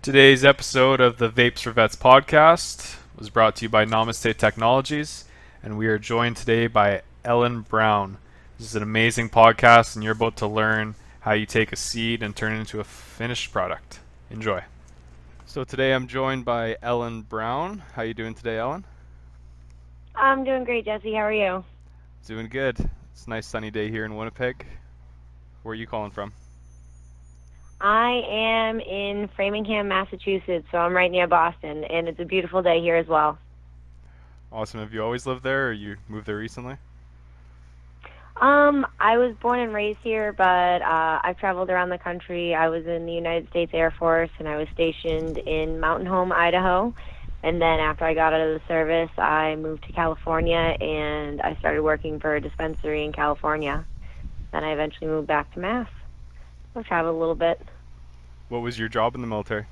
Today's episode of the Vapes4Vets podcast was brought to you by Namaste Technologies, and we are joined today by Ellen Brown. This is an amazing podcast, and you're about to learn how you take a seed and turn it into a finished product. Enjoy. So today I'm joined by Ellen Brown. How you doing today, Ellen? I'm doing great, Jesse. How are you? Doing good. It's a nice sunny day here in Winnipeg. Where are you calling from? I am in Framingham, Massachusetts, so I'm right near Boston, and it's a beautiful day here as well. Awesome. Have you always lived there, or you moved there recently? I was born and raised here, but I've traveled around the country. I was in the United States Air Force, and I was stationed in Mountain Home, Idaho. And then after I got out of the service, I moved to California, and I started working for a dispensary in California. Then I eventually moved back to Mass. I've traveled a little bit. What was your job in the military?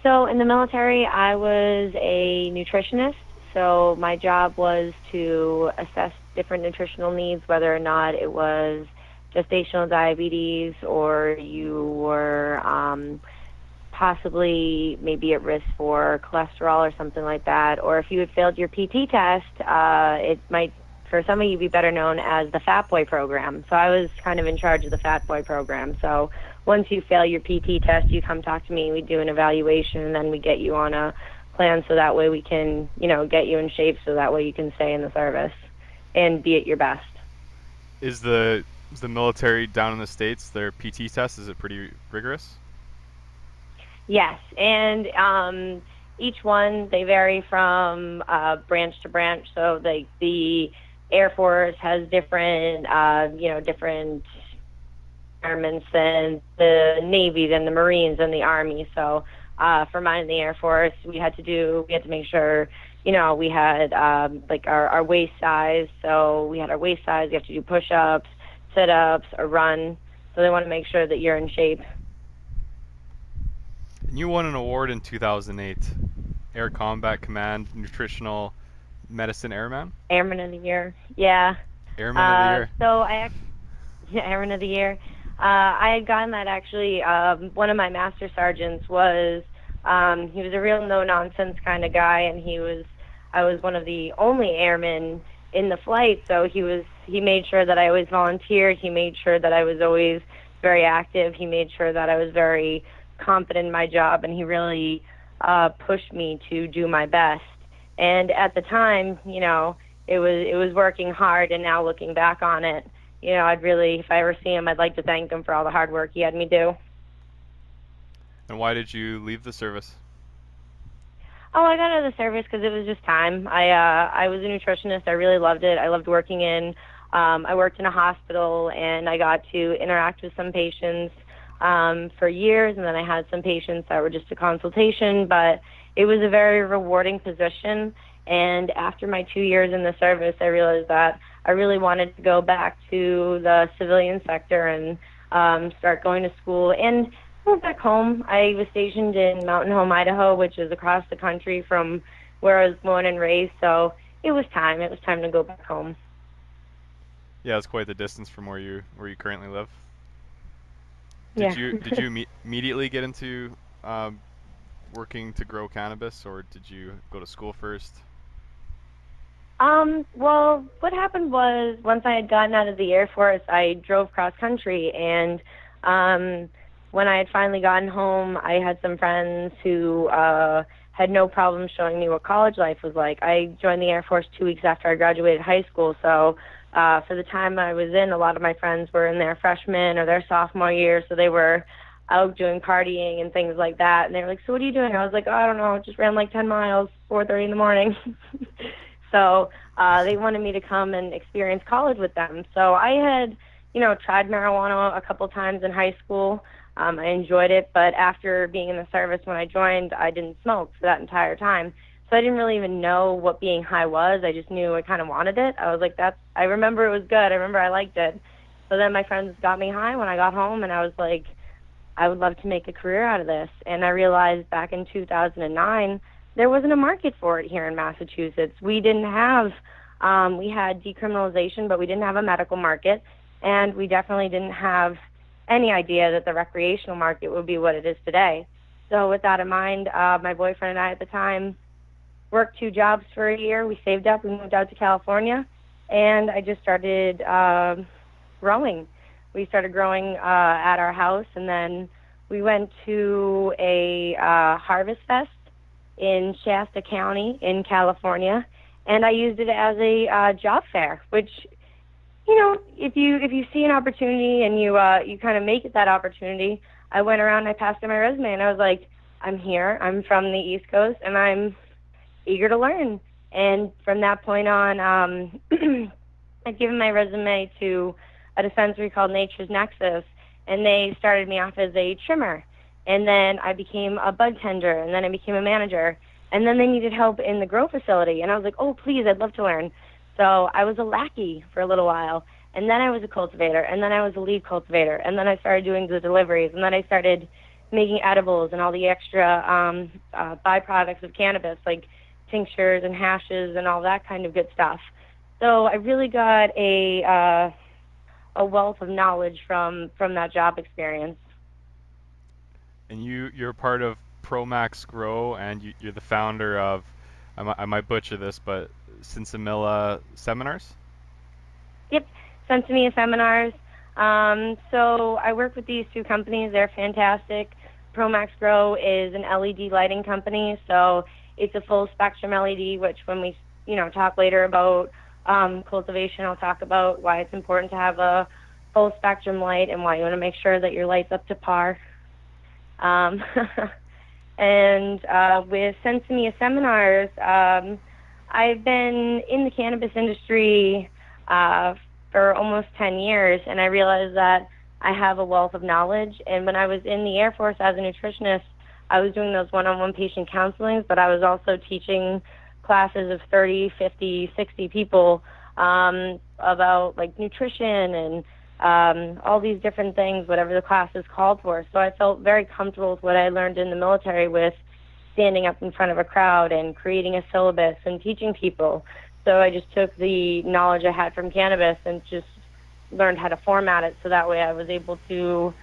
So in the military, I was a nutritionist. So my job was to assess different nutritional needs, whether or not it was gestational diabetes or you were possibly maybe at risk for cholesterol or something like that. Or if you had failed your PT test, it might, for some of you, be better known as the Fat Boy program. So I was kind of in charge of the Fat Boy program. So once you fail your PT test, you come talk to me, we do an evaluation, and then we get you on a plan so that way we can, get you in shape so that way you can stay in the service and be at your best. Is the military down in the States, their PT test, is it pretty rigorous? Yes, and each one, they vary from branch to branch. So the Air Force has different, different requirements than the Navy, than the Marines, and the Army. So for mine in the Air Force, we had to make sure, we had our waist size. So we had our waist size. You have to do push-ups, sit-ups, a run. So they want to make sure that you're in shape. And you won an award in 2008, Air Combat Command Nutritional Medicine Airman? Airman of the Year, yeah. Airman of the Year. Airman of the Year. I had gotten that actually. One of my master sergeants was, he was a real no-nonsense kind of guy, and I was one of the only airmen in the flight, so he made sure that I always volunteered. He made sure that I was always very active. He made sure that I was very confident in my job, and he really pushed me to do my best. And at the time, it was working hard, and now looking back on it, I'd really, if I ever see him, I'd like to thank him for all the hard work he had me do. And why did you leave the service? Oh, I got out of the service because it was just time. I was a nutritionist. I really loved it. I loved working I worked in a hospital, and I got to interact with some patients for years, and then I had some patients that were just a consultation, but it was a very rewarding position. And after my 2 years in the service, I realized that I really wanted to go back to the civilian sector and start going to school and move back home. I was stationed in Mountain Home, Idaho, which is across the country from where I was born and raised, so it was time. It was time to go back home. Yeah, it's quite the distance from where you currently live. Yeah. Did you immediately get into working to grow cannabis, or did you go to school first? Well, what happened was once I had gotten out of the Air Force, I drove cross country, and when I had finally gotten home, I had some friends who had no problem showing me what college life was like. I joined the Air Force 2 weeks after I graduated high school, so for the time I was in, a lot of my friends were in their freshman or their sophomore year, so they were out doing partying and things like that. And they were like, "So what are you doing?" I was like, "Oh, I don't know, just ran like 10 miles, 4:30 in the morning." So they wanted me to come and experience college with them. So I had, tried marijuana a couple times in high school. I enjoyed it, but after being in the service when I joined, I didn't smoke for that entire time. So I didn't really even know what being high was. I just knew I kind of wanted it. I was like, I remember it was good. I remember I liked it. So then my friends got me high when I got home, and I was like, I would love to make a career out of this. And I realized back in 2009, there wasn't a market for it here in Massachusetts. We didn't have, we had decriminalization, but we didn't have a medical market. And we definitely didn't have any idea that the recreational market would be what it is today. So with that in mind, my boyfriend and I at the time worked 2 jobs for a year. We saved up, we moved out to California, and I just started growing. We started growing at our house, and then we went to a harvest fest in Shasta County in California, and I used it as a job fair, which, you know, if you see an opportunity and you kind of make it that opportunity. I went around and I passed in my resume, and I was like, I'm here, I'm from the East Coast, and I'm eager to learn. And from that point on, I'd given my resume to a dispensary called Nature's Nexus, and they started me off as a trimmer. And then I became a bud tender, and then I became a manager. And then they needed help in the grow facility, and I was like, oh, please, I'd love to learn. So I was a lackey for a little while, and then I was a cultivator, and then I was a lead cultivator, and then I started doing the deliveries, and then I started making edibles and all the extra byproducts of cannabis, like tinctures and hashes and all that kind of good stuff. So I really got a wealth of knowledge from that job experience. And you're part of Promax Grow, and you're the founder of, I might butcher this, but Sinsemilla Seminars? Yep, Sinsemilla Seminars. So I work with these 2 companies. They're fantastic. Promax Grow is an LED lighting company, so it's a full spectrum LED, which when we talk later about cultivation, I'll talk about why it's important to have a full spectrum light and why you want to make sure that your light's up to par. And with Sinsemilla Seminars, I've been in the cannabis industry for almost 10 years, and I realized that I have a wealth of knowledge. And when I was in the Air Force as a nutritionist, I was doing those one-on-one patient counselings, but I was also teaching classes of 30, 50, 60 people about like nutrition and all these different things, whatever the class is called for. So I felt very comfortable with what I learned in the military with standing up in front of a crowd and creating a syllabus and teaching people. So I just took the knowledge I had from cannabis and just learned how to format it so that way I was able to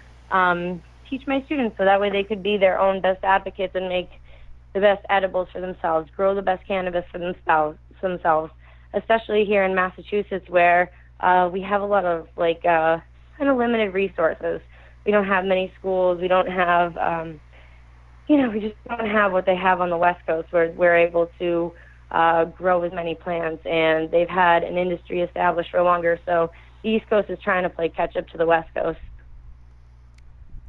teach my students so that way they could be their own best advocates and make the best edibles for themselves, grow the best cannabis for themselves, especially here in Massachusetts where we have a lot of kind of limited resources. We don't have many schools. We don't have, we just don't have what they have on the West Coast where we're able to grow as many plants, and they've had an industry established for longer. So the East Coast is trying to play catch up to the West Coast.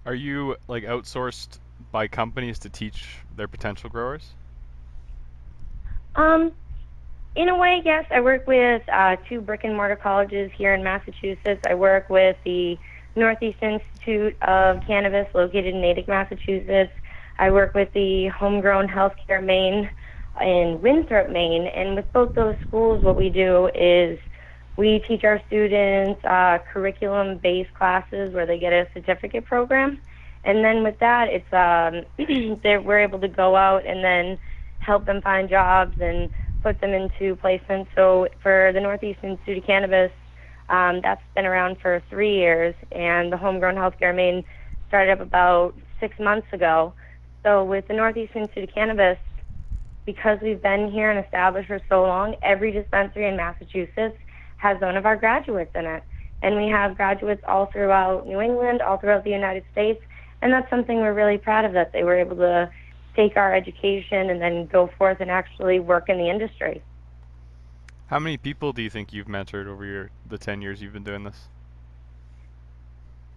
Are you like outsourced by companies to teach their potential growers? In a way, yes. I work with 2 brick and mortar colleges here in Massachusetts. I work with the Northeastern Institute of Cannabis located in Natick, Massachusetts. I work with the Homegrown Healthcare Maine in Winthrop, Maine. And with both those schools, what we do is we teach our students curriculum-based classes where they get a certificate program. And then with that, it's we're able to go out and then help them find jobs and put them into placement. So for the Northeastern Institute of Cannabis, that's been around for 3 years, and the Homegrown Healthcare Maine started up about 6 months ago. So with the Northeastern Institute of Cannabis, because we've been here and established for so long, every dispensary in Massachusetts has one of our graduates in it. And we have graduates all throughout New England, all throughout the United States, and that's something we're really proud of, that they were able to take our education and then go forth and actually work in the industry. How many people do you think you've mentored over the 10 years you've been doing this?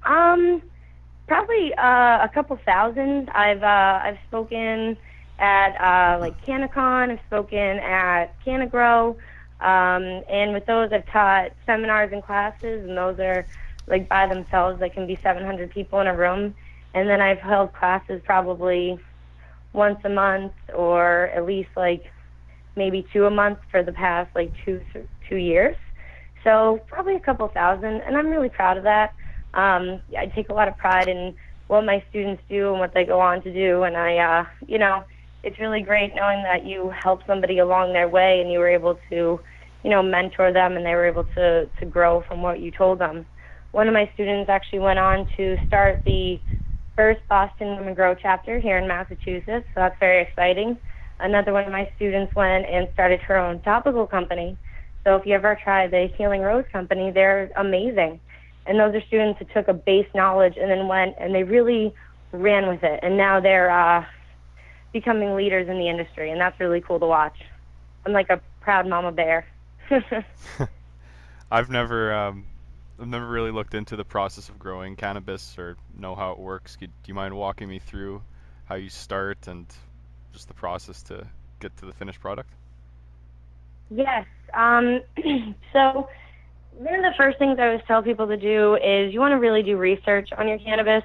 Probably a couple thousand. I've spoken at like CannaCon, I've spoken at CannaGrow, and with those I've taught seminars and classes, and those are like by themselves. That can be 700 people in a room, and then I've held classes probably once a month, or at least like maybe 2 a month for the past like two years. So probably a couple thousand, and I'm really proud of that. I take a lot of pride in what my students do and what they go on to do, and I, it's really great knowing that you help somebody along their way and you were able to, mentor them and they were able to grow from what you told them. One of my students actually went on to start the first Boston Women Grow chapter here in Massachusetts, so that's very exciting. Another one of my students went and started her own topical company. So if you ever try the Healing Rose company, they're amazing. And those are students who took a base knowledge and then went and they really ran with it. And now they're becoming leaders in the industry, and that's really cool to watch. I'm like a proud mama bear. I've never really looked into the process of growing cannabis or know how it works. Do you mind walking me through how you start and just the process to get to the finished product? Yes. So one of the first things I always tell people to do is you want to really do research on your cannabis.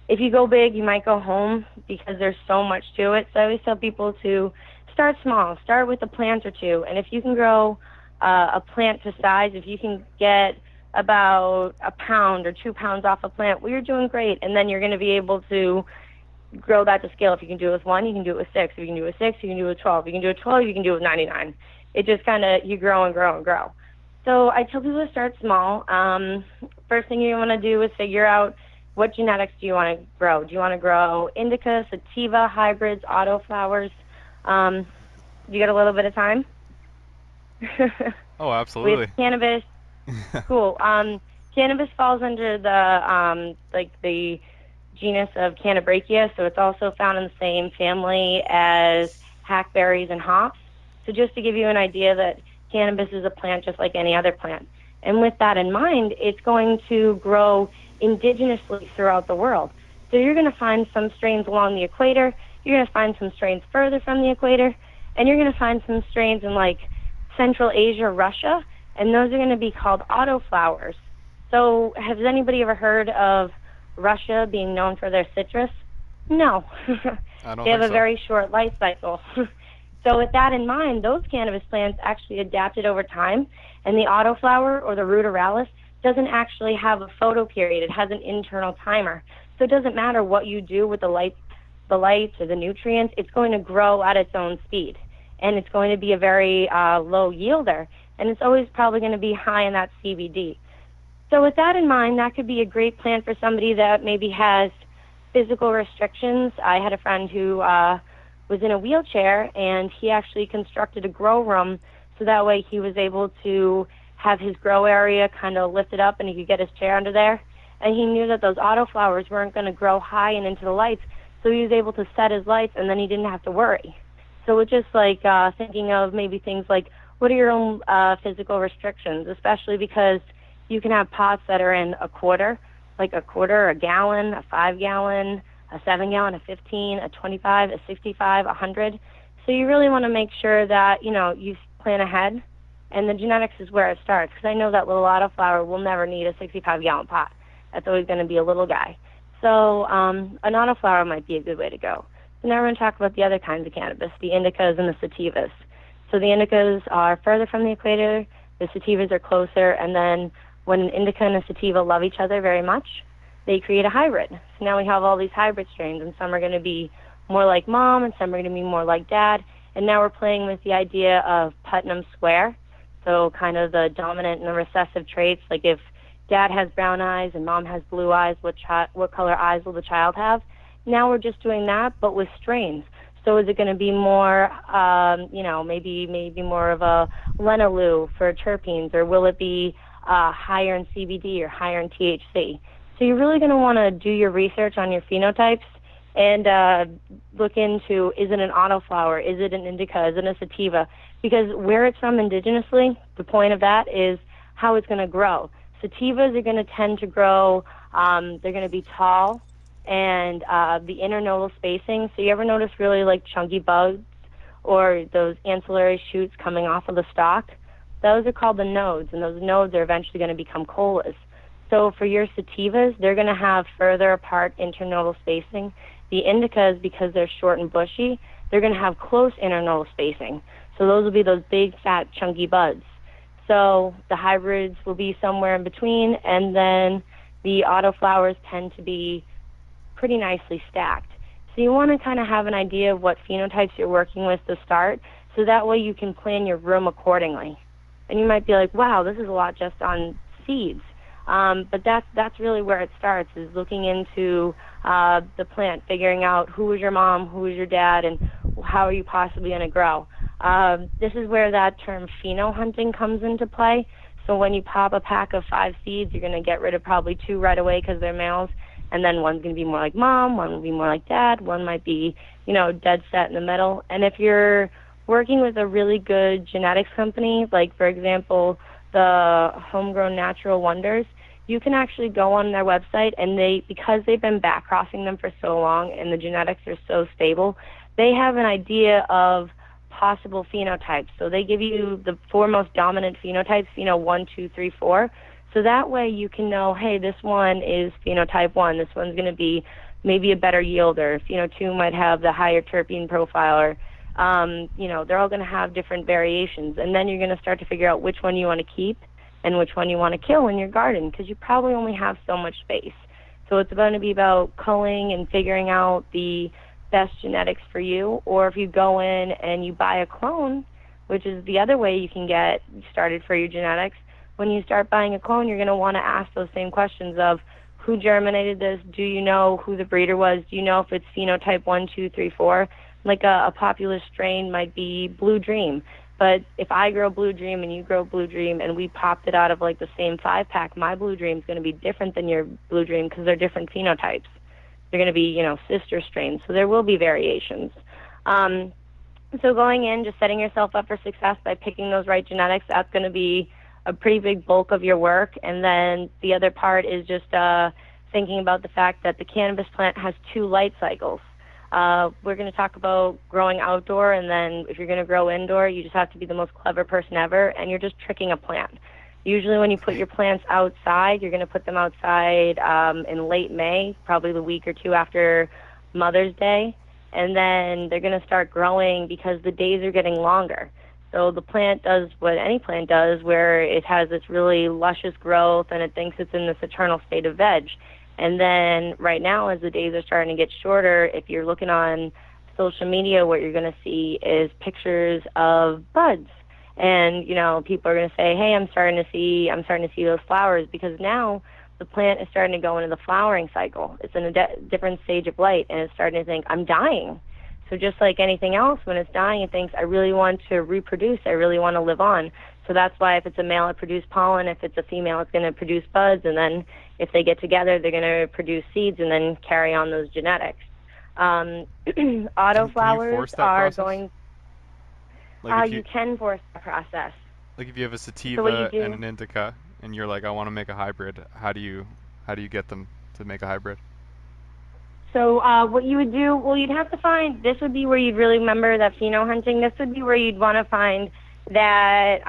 If you go big, you might go home because there's so much to it. So I always tell people to start small. Start with a plant or two. And if you can grow a plant to size, if you can get about a pound or 2 pounds off a plant, well, you're doing great. And then you're going to be able to grow that to scale. If you can do it with 1, you can do it with 6. If you can do it with 6, you can do it with 12. If you can do it with 12, you can do it with 99. It just kind of, you grow and grow and grow. So I tell people to start small. First thing you want to do is figure out what genetics do you want to grow. Do you want to grow indica, sativa, hybrids, autoflowers? You got a little bit of time? Oh, absolutely. With cannabis, cool. Cannabis falls under the the genus of Cannabrachia, so it's also found in the same family as hackberries and hops. So just to give you an idea that cannabis is a plant just like any other plant. And with that in mind, it's going to grow indigenously throughout the world. So you're going to find some strains along the equator, you're going to find some strains further from the equator, and you're going to find some strains in like Central Asia, Russia, and those are going to be called autoflowers. So has anybody ever heard of Russia being known for their citrus? No. They have a very short life cycle. So with that in mind, those cannabis plants actually adapted over time, and the autoflower or the ruderalis doesn't actually have a photo period. It has an internal timer. So it doesn't matter what you do with the lights or the nutrients, it's going to grow at its own speed. And it's going to be a very low yielder, and it's always probably going to be high in that CBD. So with that in mind, that could be a great plant for somebody that maybe has physical restrictions. I had a friend who was in a wheelchair, and he actually constructed a grow room so that way he was able to have his grow area kind of lifted up and he could get his chair under there. And he knew that those autoflowers weren't going to grow high and into the lights, so he was able to set his lights, and then he didn't have to worry. So it's just like thinking of maybe things like, what are your own physical restrictions, especially because you can have pots that are in a quarter, like a quarter, a gallon, a 5-gallon, a 7-gallon, a 15, a 25, a 65, a 100. So you really want to make sure that, you plan ahead, and the genetics is where it starts, because I know that little autoflower will never need a 65-gallon pot. That's always going to be a little guy. So an autoflower might be a good way to go. So now we're going to talk about the other kinds of cannabis, the indicas and the sativas. So the indicas are further from the equator, the sativas are closer, and then when an indica and a sativa love each other very much, they create a hybrid. So now we have all these hybrid strains, and some are going to be more like mom, and some are going to be more like dad. And now we're playing with the idea of Putnam Square, so kind of the dominant and the recessive traits, like if dad has brown eyes and mom has blue eyes, what color eyes will the child have? Now we're just doing that, but with strains. So is it going to be more, maybe more of a Lenaloo for terpenes, or will it be higher in CBD or higher in THC? So you're really going to want to do your research on your phenotypes and look into, is it an autoflower, is it an indica, is it a sativa? Because where it's from indigenously, the point of that is how it's going to grow. Sativas are going to tend to grow, they're going to be tall, and the internodal spacing. So you ever notice really like chunky buds or those ancillary shoots coming off of the stalk? Those are called the nodes, and those nodes are eventually going to become colas. So for your sativas, they're going to have further apart internodal spacing. The indicas, because they're short and bushy, they're going to have close internodal spacing. So those will be those big, fat, chunky buds. So the hybrids will be somewhere in between, and then the autoflowers tend to be pretty nicely stacked. So you want to kind of have an idea of what phenotypes you're working with to start, so that way you can plan your room accordingly. And you might be like, wow, this is a lot just on seeds. But that's really where it starts, is looking into the plant, figuring out who is your mom, who is your dad, and how are you possibly going to grow. This is where that term pheno hunting comes into play. So when you pop a pack of 5 seeds, you're going to get rid of probably 2 right away because they're males, and then one's going to be more like mom, one will be more like dad, one might be, dead set in the middle. And if you're working with a really good genetics company, like, for example, the Homegrown Natural Wonders, you can actually go on their website, and because they've been back crossing them for so long and the genetics are so stable, they have an idea of possible phenotypes. So they give you the 4 most dominant phenotypes, 1, 2, 3, 4. So that way you can know, hey, this one is phenotype 1. This one's going to be maybe a better yielder. 2 might have the higher terpene profile, or, they're all going to have different variations. And then you're going to start to figure out which one you want to keep and which one you want to kill in your garden, because you probably only have so much space. So it's going to be about culling and figuring out the best genetics for you. Or if you go in and you buy a clone, which is the other way you can get started for your genetics, when you start buying a clone, you're going to want to ask those same questions of who germinated this, do you know who the breeder was, do you know if it's phenotype 1, 2, 3, 4? Like a popular strain might be Blue Dream. But if I grow Blue Dream and you grow Blue Dream and we popped it out of like the same 5-pack, my Blue Dream is going to be different than your Blue Dream because they're different phenotypes. They're going to be, sister strains. So there will be variations. So going in, just setting yourself up for success by picking those right genetics, that's going to be a pretty big bulk of your work. And then the other part is just thinking about the fact that the cannabis plant has 2 light cycles. We're going to talk about growing outdoor, and then if you're going to grow indoor, you just have to be the most clever person ever, and you're just tricking a plant. Usually when you put your plants outside, you're going to put them outside in late May, probably the week or 2 after Mother's Day, and then they're going to start growing because the days are getting longer. So the plant does what any plant does, where it has this really luscious growth and it thinks it's in this eternal state of veg. And then right now, as the days are starting to get shorter, if you're looking on social media, what you're going to see is pictures of buds. And, people are going to say, hey, I'm starting to see those flowers, because now the plant is starting to go into the flowering cycle. It's in a different stage of light, and it's starting to think, I'm dying. So just like anything else, when it's dying, it thinks, I really want to reproduce. I really want to live on. So that's why if it's a male, it produces pollen. If it's a female, it's going to produce buds. And then if they get together, they're going to produce seeds and then carry on those genetics. Autoflowers are going... you can force that process. Like if you have a sativa and an indica, and you're like, I want to make a hybrid, how do you get them to make a hybrid? So what you would do, well, you'd have to find, this would be where you'd really remember that pheno hunting. This would be where you'd want to find that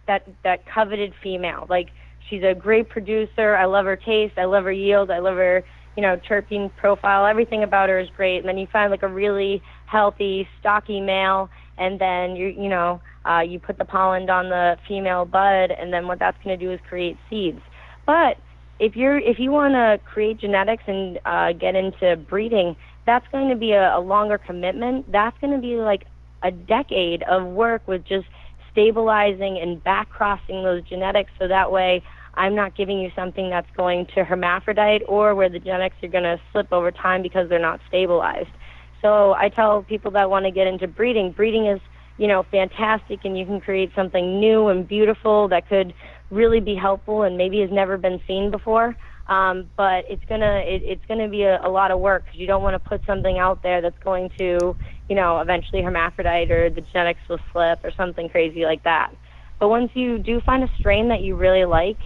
that coveted female. Like, she's a great producer. I love her taste. I love her yield. I love her, terpene profile. Everything about her is great. And then you find like a really healthy, stocky male, and then you put the pollen on the female bud, and then what that's going to do is create seeds. But if you want to create genetics and get into breeding, that's going to be a longer commitment. That's going to be like a decade of work with just stabilizing and back crossing those genetics, so that way I'm not giving you something that's going to hermaphrodite, or where the genetics are going to slip over time because they're not stabilized. So I tell people that want to get into breeding is, fantastic, and you can create something new and beautiful that could really be helpful and maybe has never been seen before. But it's gonna be a lot of work, because you don't want to put something out there that's going to, eventually hermaphrodite, or the genetics will slip or something crazy like that. But once you do find a strain that you really like,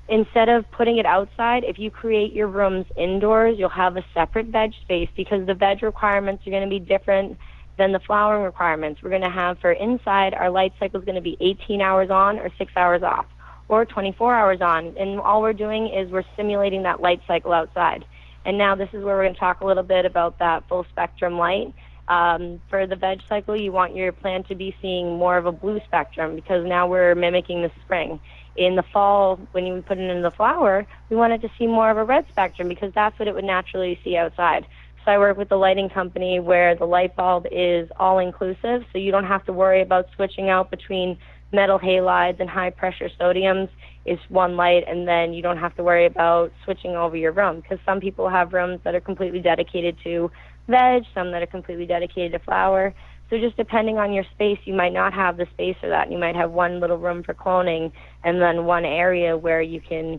instead of putting it outside, if you create your rooms indoors, you'll have a separate veg space, because the veg requirements are going to be different than the flowering requirements. We're going to have, for inside, our light cycle is going to be 18 hours on or 6 hours off, or 24 hours on. And all we're doing is we're simulating that light cycle outside. And now this is where we're going to talk a little bit about that full spectrum light. For the veg cycle, you want your plant to be seeing more of a blue spectrum, because now we're mimicking the spring. In the fall, when you put it in the flower, we want it to see more of a red spectrum, because that's what it would naturally see outside. So I work with a lighting company where the light bulb is all-inclusive, so you don't have to worry about switching out between metal halides and high-pressure sodiums. it's one light, and then you don't have to worry about switching over your room, because some people have rooms that are completely dedicated to veg, some that are completely dedicated to flower. So just depending on your space, you might not have the space for that. You might have one little room for cloning and then one area where you can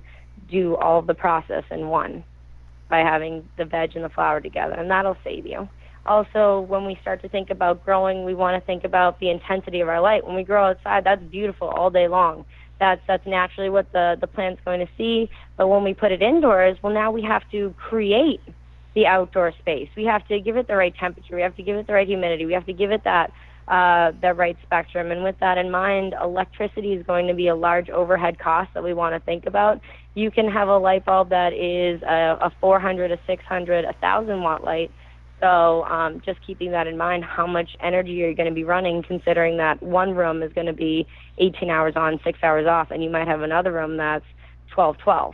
do all of the process in one by having the veg and the flower together, and that'll save you. Also, when we start to think about growing, we want to think about the intensity of our light. When we grow outside, that's beautiful all day long. That's naturally what the plant's going to see. But when we put it indoors, well, now we have to create the outdoor space. We have to give it the right temperature. We have to give it the right humidity. We have to give it that right spectrum. And with that in mind, electricity is going to be a large overhead cost that we want to think about. You can have a light bulb that is a 400, a 600, 1,000 watt light. So just keeping that in mind, how much energy you're going to be running, considering that one room is going to be 18 hours on, 6 hours off, and you might have another room that's 12-12.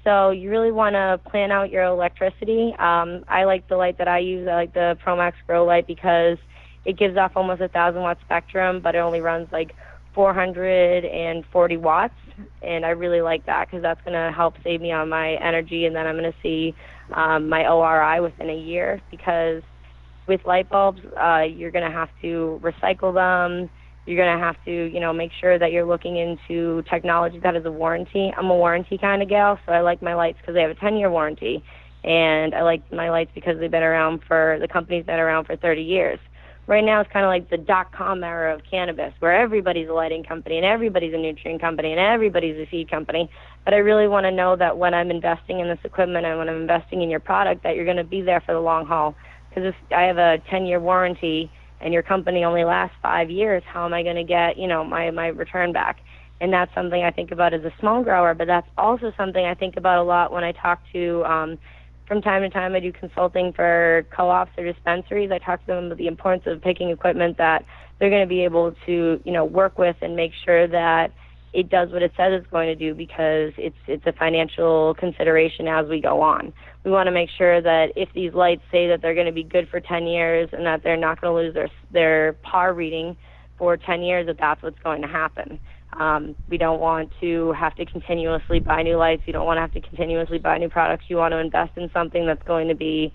So you really want to plan out your electricity. I like the light that I use. I like the ProMax Grow light because it gives off almost 1,000 watt spectrum, but it only runs like 440 watts, and I really like that because that's going to help save me on my energy, and then I'm going to see my ORI within a year, because with light bulbs, you're going to have to recycle them. You're going to have to, make sure that you're looking into technology that has a warranty. I'm a warranty kind of gal, so I like my lights because they have a 10-year warranty, and I like my lights because they've been around the company's been around for 30 years. Right now, it's kind of like the dot-com era of cannabis, where everybody's a lighting company, and everybody's a nutrient company, and everybody's a seed company. But I really want to know that when I'm investing in this equipment and when I'm investing in your product, that you're going to be there for the long haul. Because if I have a 10-year warranty and your company only lasts 5 years, how am I going to get, my return back? And that's something I think about as a small grower, but that's also something I think about a lot when I talk to, from time to time, I do consulting for co-ops or dispensaries. I talk to them about the importance of picking equipment that they're going to be able to, work with and make sure that it does what it says it's going to do, because it's a financial consideration as we go on. We want to make sure that if these lights say that they're going to be good for 10 years and that they're not going to lose their par reading for 10 years, that's what's going to happen. We don't want to have to continuously buy new lights. You don't want to have to continuously buy new products. You want to invest in something that's going to be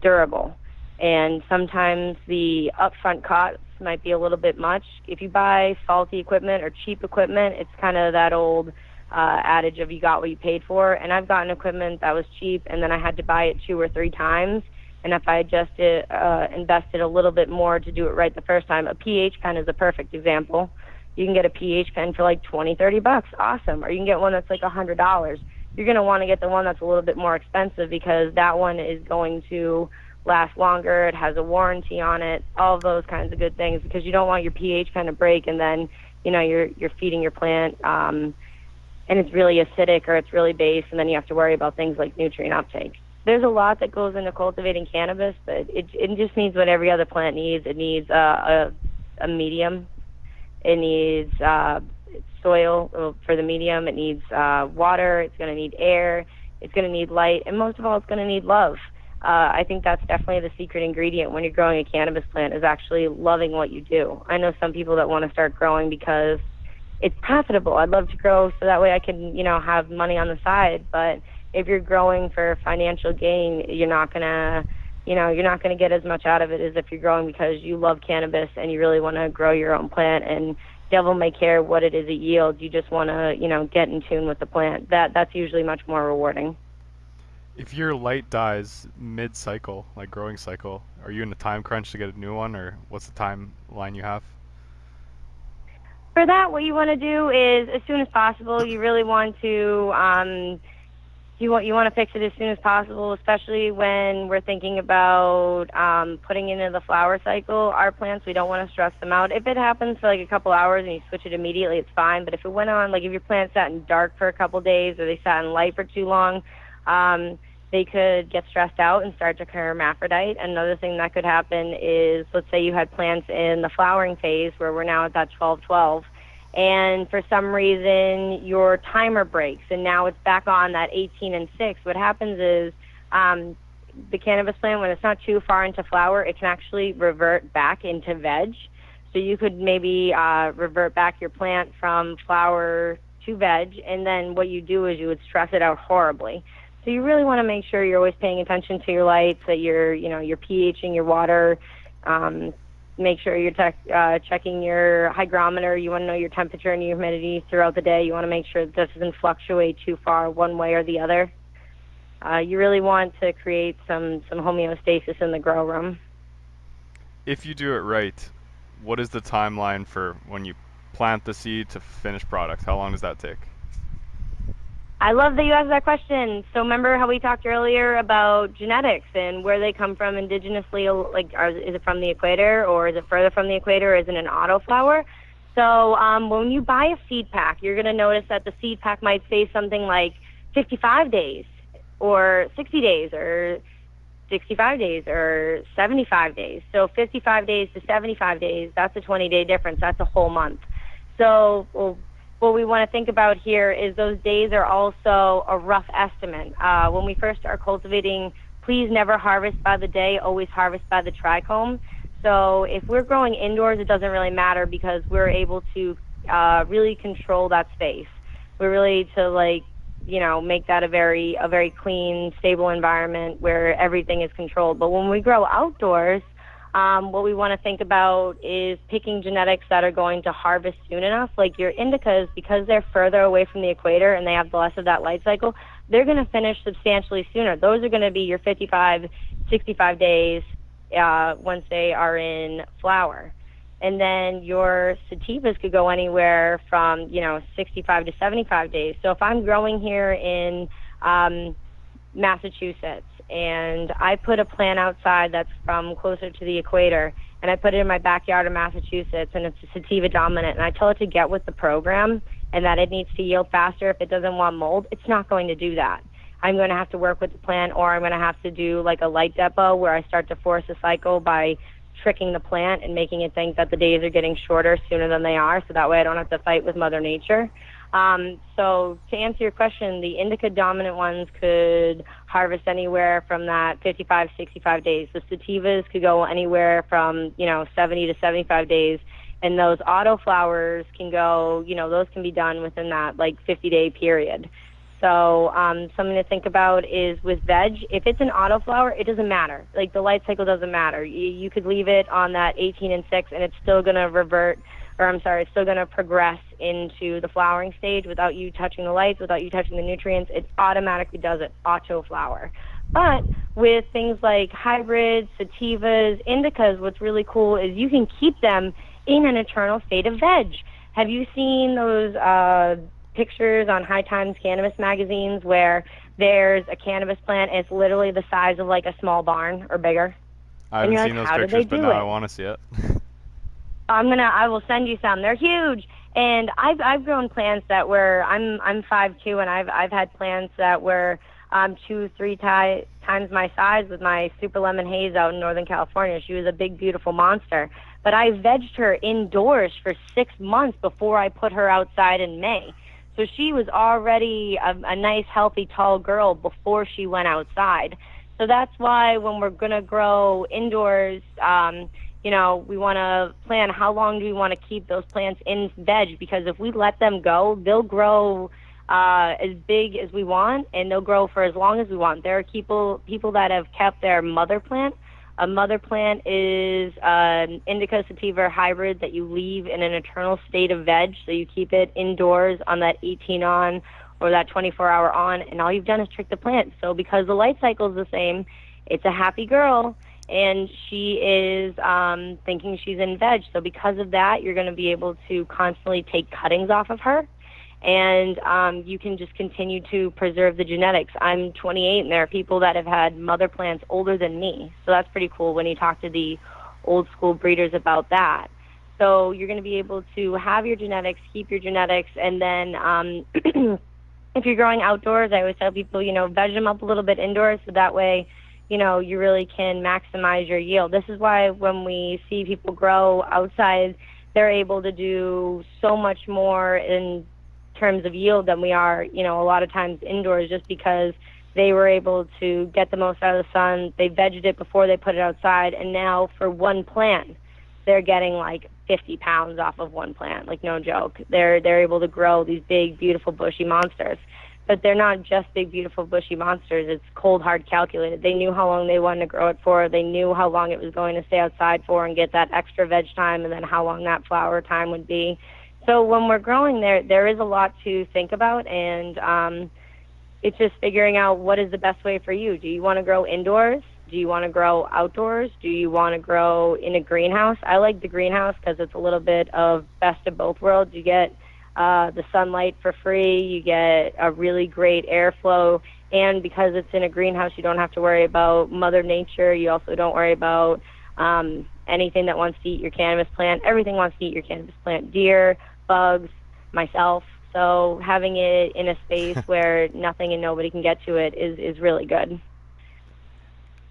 durable. And sometimes the upfront costs might be a little bit much. If you buy faulty equipment or cheap equipment, it's kind of that old adage of you got what you paid for. And I've gotten equipment that was cheap, and then I had to buy it 2 or 3 times. And if I just invested a little bit more to do it right the first time, a pH pen is a perfect example. You can get a pH pen for like $20-$30, awesome. Or you can get one that's like $100. You're going to want to get the one that's a little bit more expensive, because that one is going to last longer. It has a warranty on it, all of those kinds of good things, because you don't want your pH pen to break and then, you're feeding your plant and it's really acidic or it's really base, and then you have to worry about things like nutrient uptake. There's a lot that goes into cultivating cannabis, but it just needs what every other plant needs. It needs a medium. It needs soil for the medium. It needs water. It's going to need air. It's going to need light. And most of all, it's going to need love. I think that's definitely the secret ingredient when you're growing a cannabis plant, is actually loving what you do. I know some people that want to start growing because it's profitable. I'd love to grow so that way I can, have money on the side. But if you're growing for financial gain, you're not going to get as much out of it as if you're growing because you love cannabis and you really want to grow your own plant. And devil may care what it is it yields. You just want to, get in tune with the plant. That's usually much more rewarding. If your light dies mid-cycle, like growing cycle, are you in a time crunch to get a new one, or what's the timeline you have? For that, what you want to do is, as soon as possible, you really want to you want to fix it as soon as possible, especially when we're thinking about putting into the flower cycle. Our plants, we don't want to stress them out. If it happens for like a couple hours and you switch it immediately, it's fine. But if it went on, like if your plant sat in dark for a couple days or they sat in light for too long, they could get stressed out and start to hermaphrodite. Another thing that could happen is, let's say you had plants in the flowering phase where we're now at that 12-12, and for some reason your timer breaks and now it's back on that 18-6. What happens is the cannabis plant, when it's not too far into flower, it can actually revert back into veg. So you could maybe revert back your plant from flower to veg, and then what you do is you would stress it out horribly. So you really want to make sure you're always paying attention to your lights, that you're pHing your water. Make sure you're checking your hygrometer. You want to know your temperature and your humidity throughout the day. You want to make sure that this doesn't fluctuate too far one way or the other. You really want to create some homeostasis in the grow room. If you do it right, what is the timeline for when you plant the seed to finished product? How long does that take? I love that you asked that question. So remember how we talked earlier about genetics and where they come from indigenously, like is it from the equator or is it further from the equator? Is it an autoflower? So when you buy a seed pack, you're going to notice that the seed pack might say something like 55 days or 60 days or 65 days or 75 days. So 55 days to 75 days, that's a 20-day difference. That's a whole month. So what we want to think about here is those days are also a rough estimate. When we first start cultivating, please never harvest by the day, always harvest by the trichome. So if we're growing indoors, it doesn't really matter because we're able to really control that space. We're really to make that a very clean, stable environment where everything is controlled. But when we grow outdoors, what we want to think about is picking genetics that are going to harvest soon enough. Like your indicas, because they're further away from the equator and they have less of that light cycle, they're going to finish substantially sooner. Those are going to be your 55, 65 days once they are in flower. And then your sativas could go anywhere from, 65 to 75 days. So if I'm growing here in Massachusetts, and I put a plant outside that's from closer to the equator, and I put it in my backyard in Massachusetts, and it's a sativa dominant, and I tell it to get with the program and that it needs to yield faster if it doesn't want mold, it's not going to do that. I'm going to have to work with the plant, or I'm going to have to do like a light depot where I start to force a cycle by tricking the plant and making it think that the days are getting shorter sooner than they are, so that way I don't have to fight with Mother Nature. So to answer your question, the indica dominant ones could harvest anywhere from that 55, 65 days. The sativas could go anywhere from, 70 to 75 days. And those autoflowers can go, those can be done within that 50-day period. So something to think about is with veg, if it's an autoflower, it doesn't matter. Like the light cycle doesn't matter. You could leave it on that 18 and 6 and it's still going to it's still going to progress into the flowering stage without you touching the lights, without you touching the nutrients. It automatically does it, auto-flower. But with things like hybrids, sativas, indicas, what's really cool is you can keep them in an eternal state of veg. Have you seen those pictures on High Times Cannabis magazines where there's a cannabis plant and it's literally the size of like a small barn or bigger? I haven't seen those pictures, but now I want to see it. I will send you some. They're huge. And I've grown plants that were I'm 5'2", and I've had plants that were 2-3 times my size with my Super Lemon Haze out in Northern California. She was a big, beautiful monster. But I vegged her indoors for 6 months before I put her outside in May. So she was already a nice, healthy, tall girl before she went outside. So that's why when we're going to grow indoors, we want to plan how long do we want to keep those plants in veg, because if we let them go, they'll grow as big as we want, and they'll grow for as long as we want. There are people that have kept their mother plant. A mother plant is an indica sativa hybrid that you leave in an eternal state of veg, so you keep it indoors on that 18 on or that 24-hour on, and all you've done is trick the plant. So because the light cycle is the same, it's a happy girl, and she is thinking she's in veg. So because of that, you're going to be able to constantly take cuttings off of her, and you can just continue to preserve the genetics. I'm 28, and there are people that have had mother plants older than me. So that's pretty cool when you talk to the old school breeders about that. So you're going to be able to have your genetics, keep your genetics, and then if you're growing outdoors, I always tell people, veg them up a little bit indoors, so that way, you really can maximize your yield. This is why when we see people grow outside, they're able to do so much more in terms of yield than we are, a lot of times indoors, just because they were able to get the most out of the sun. They vegged it before they put it outside, and now for one plant. they're getting like 50 pounds off of one plant, like no joke. They're able to grow these big, beautiful, bushy monsters. But they're not just big, beautiful, bushy monsters. It's cold, hard calculated. They knew how long they wanted to grow it for. They knew how long it was going to stay outside for and get that extra veg time, and then how long that flower time would be. So when we're growing there is a lot to think about, and it's just figuring out what is the best way for you. Do you want to grow indoors? Do you want to grow outdoors? Do you want to grow in a greenhouse? I like the greenhouse because it's a little bit of best of both worlds. You get the sunlight for free, you get a really great airflow, and because it's in a greenhouse, you don't have to worry about Mother Nature. You also don't worry about anything that wants to eat your cannabis plant. Everything wants to eat your cannabis plant. Deer, bugs, myself. So having it in a space where nothing and nobody can get to it is really good.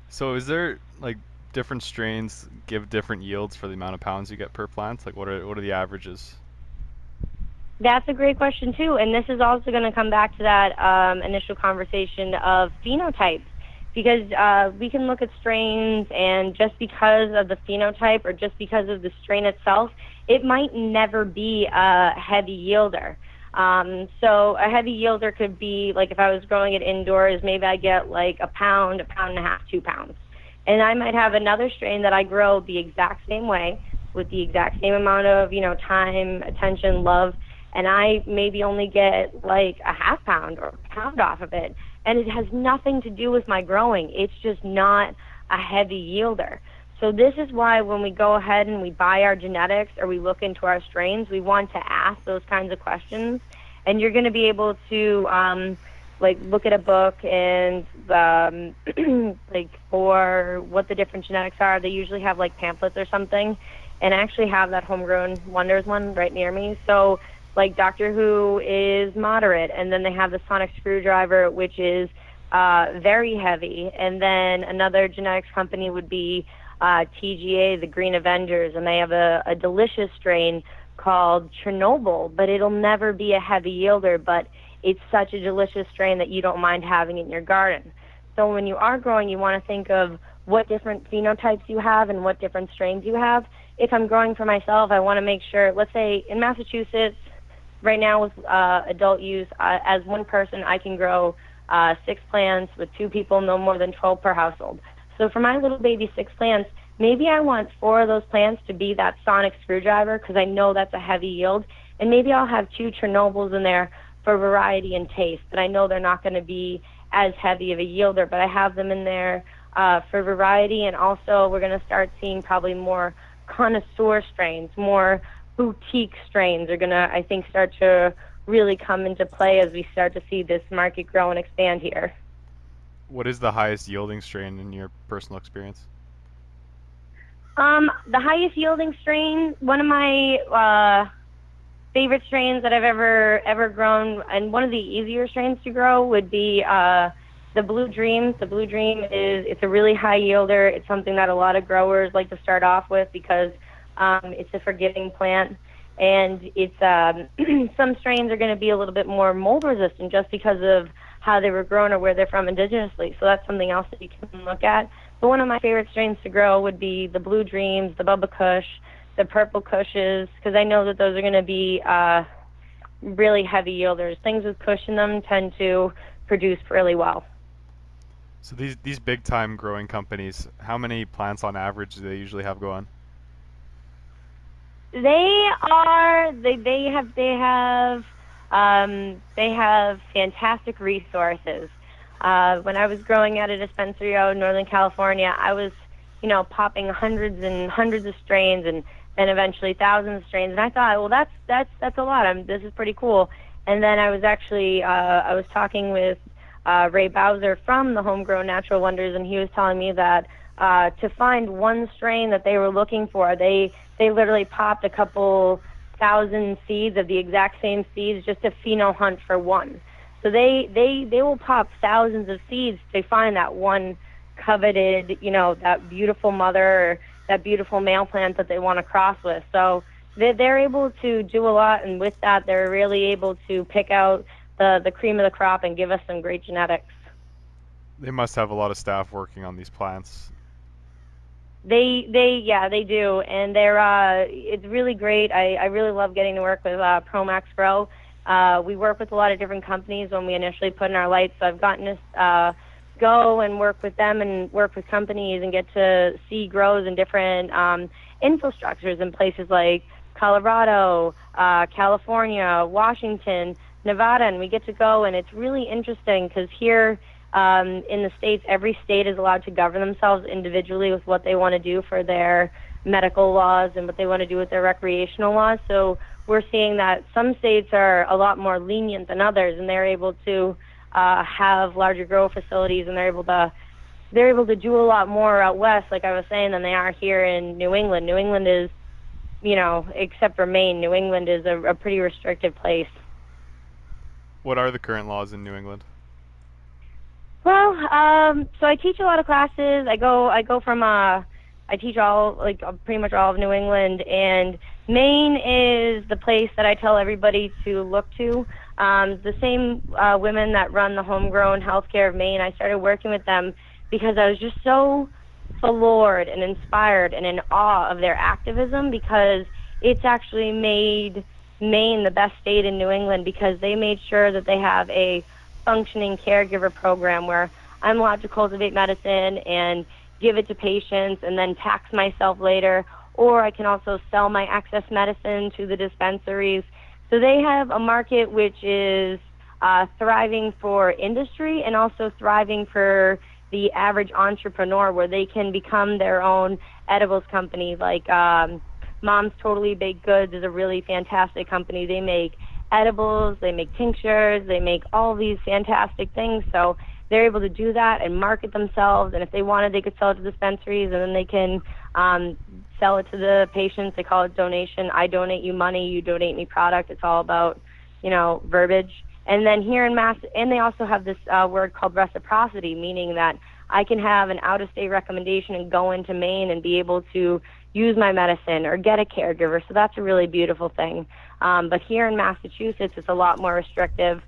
So is there like different strains give different yields for the amount of pounds you get per plant? Like what are the averages? That's a great question too, and this is also going to come back to that initial conversation of phenotypes, because we can look at strains, and just because of the phenotype or just because of the strain itself, it might never be a heavy yielder. So a heavy yielder could be, like if I was growing it indoors, maybe I get like a pound and a half, 2 pounds. And I might have another strain that I grow the exact same way with the exact same amount of, time, attention, love, and I maybe only get like a half pound or a pound off of it. And it has nothing to do with my growing. It's just not a heavy yielder. So this is why when we go ahead and we buy our genetics or we look into our strains, we want to ask those kinds of questions. And you're going to be able to look at a book and like for what the different genetics are. They usually have like pamphlets or something, and I actually have that Homegrown Wonders one right near me. So like Doctor Who is moderate, and then they have the Sonic Screwdriver, which is very heavy, and then another genetics company would be TGA, the Green Avengers, and they have a delicious strain called Chernobyl, but it'll never be a heavy yielder, but it's such a delicious strain that you don't mind having in your garden. So when you are growing, you want to think of what different phenotypes you have and what different strains you have. If I'm growing for myself, I want to make sure, let's say in Massachusetts, right now with adult use, as one person, I can grow 6 plants. With 2 people, no more than 12 per household. So for my little baby 6 plants, maybe I want 4 of those plants to be that Sonic Screwdriver because I know that's a heavy yield. And maybe I'll have 2 Chernobyls in there for variety and taste, but I know they're not going to be as heavy of a yielder, but I have them in there for variety. And also we're going to start seeing probably more connoisseur strains, more boutique strains are going to, I think, start to really come into play as we start to see this market grow and expand here. What is the highest yielding strain in your personal experience? The highest yielding strain, one of my favorite strains that I've ever grown, and one of the easier strains to grow would be the Blue Dream. The Blue Dream it's a really high yielder. It's something that a lot of growers like to start off with because it's a forgiving plant, and it's some strains are going to be a little bit more mold resistant just because of how they were grown or where they're from indigenously. So that's something else that you can look at. But one of my favorite strains to grow would be the Blue Dreams, the Bubba Kush, the Purple Kushes, because I know that those are going to be really heavy yielders. Things with Kush in them tend to produce really well. So these big time growing companies, how many plants on average do they usually have going? They have fantastic resources. When I was growing at a dispensary out in Northern California, I was, popping hundreds and hundreds of strains, and then eventually thousands of strains. And I thought, well, that's a lot. This is pretty cool. And then I was actually I was talking with Ray Bowser from the Homegrown Natural Wonders, and he was telling me that to find one strain that they were looking for, they literally popped a couple thousand seeds of the exact same seeds just to pheno hunt for one. So they will pop thousands of seeds to find that one coveted, that beautiful mother or that beautiful male plant that they want to cross with. So they're able to do a lot, and with that, they're really able to pick out the cream of the crop and give us some great genetics. They must have a lot of staff working on these plants. Yeah, they do, and it's really great. I really love getting to work with Promax Grow. We work with a lot of different companies when we initially put in our lights, so I've gotten to go and work with them and work with companies and get to see grows in different infrastructures in places like Colorado, California, Washington, Nevada, and we get to go, and it's really interesting because here in the States, every state is allowed to govern themselves individually with what they want to do for their medical laws and what they want to do with their recreational laws. So we're seeing that some states are a lot more lenient than others, and they're able to have larger grow facilities, and they're able to do a lot more out west, like I was saying, than they are here in New England. New England is, except for Maine, New England is a pretty restricted place. What are the current laws in New England? Well, so I teach a lot of classes. I teach pretty much all of New England, and Maine is the place that I tell everybody to look to. The same women that run the homegrown healthcare of Maine, I started working with them because I was just so floored and inspired and in awe of their activism, because it's actually made Maine the best state in New England, because they made sure that they have a functioning caregiver program where I'm allowed to cultivate medicine and give it to patients and then tax myself later, or I can also sell my excess medicine to the dispensaries. So they have a market which is thriving for industry and also thriving for the average entrepreneur, where they can become their own edibles company. Like Mom's Totally Baked Goods is a really fantastic company. They make edibles, they make tinctures, they make all these fantastic things. So they're able to do that and market themselves, and if they wanted, they could sell it to dispensaries, and then they can sell it to the patients. They call it donation. I donate you money, you donate me product. It's all about, verbiage. And then here in Mass, and they also have this word called reciprocity, meaning that I can have an out-of-state recommendation and go into Maine and be able to use my medicine or get a caregiver. So that's a really beautiful thing. But here in Massachusetts, it's a lot more restrictive.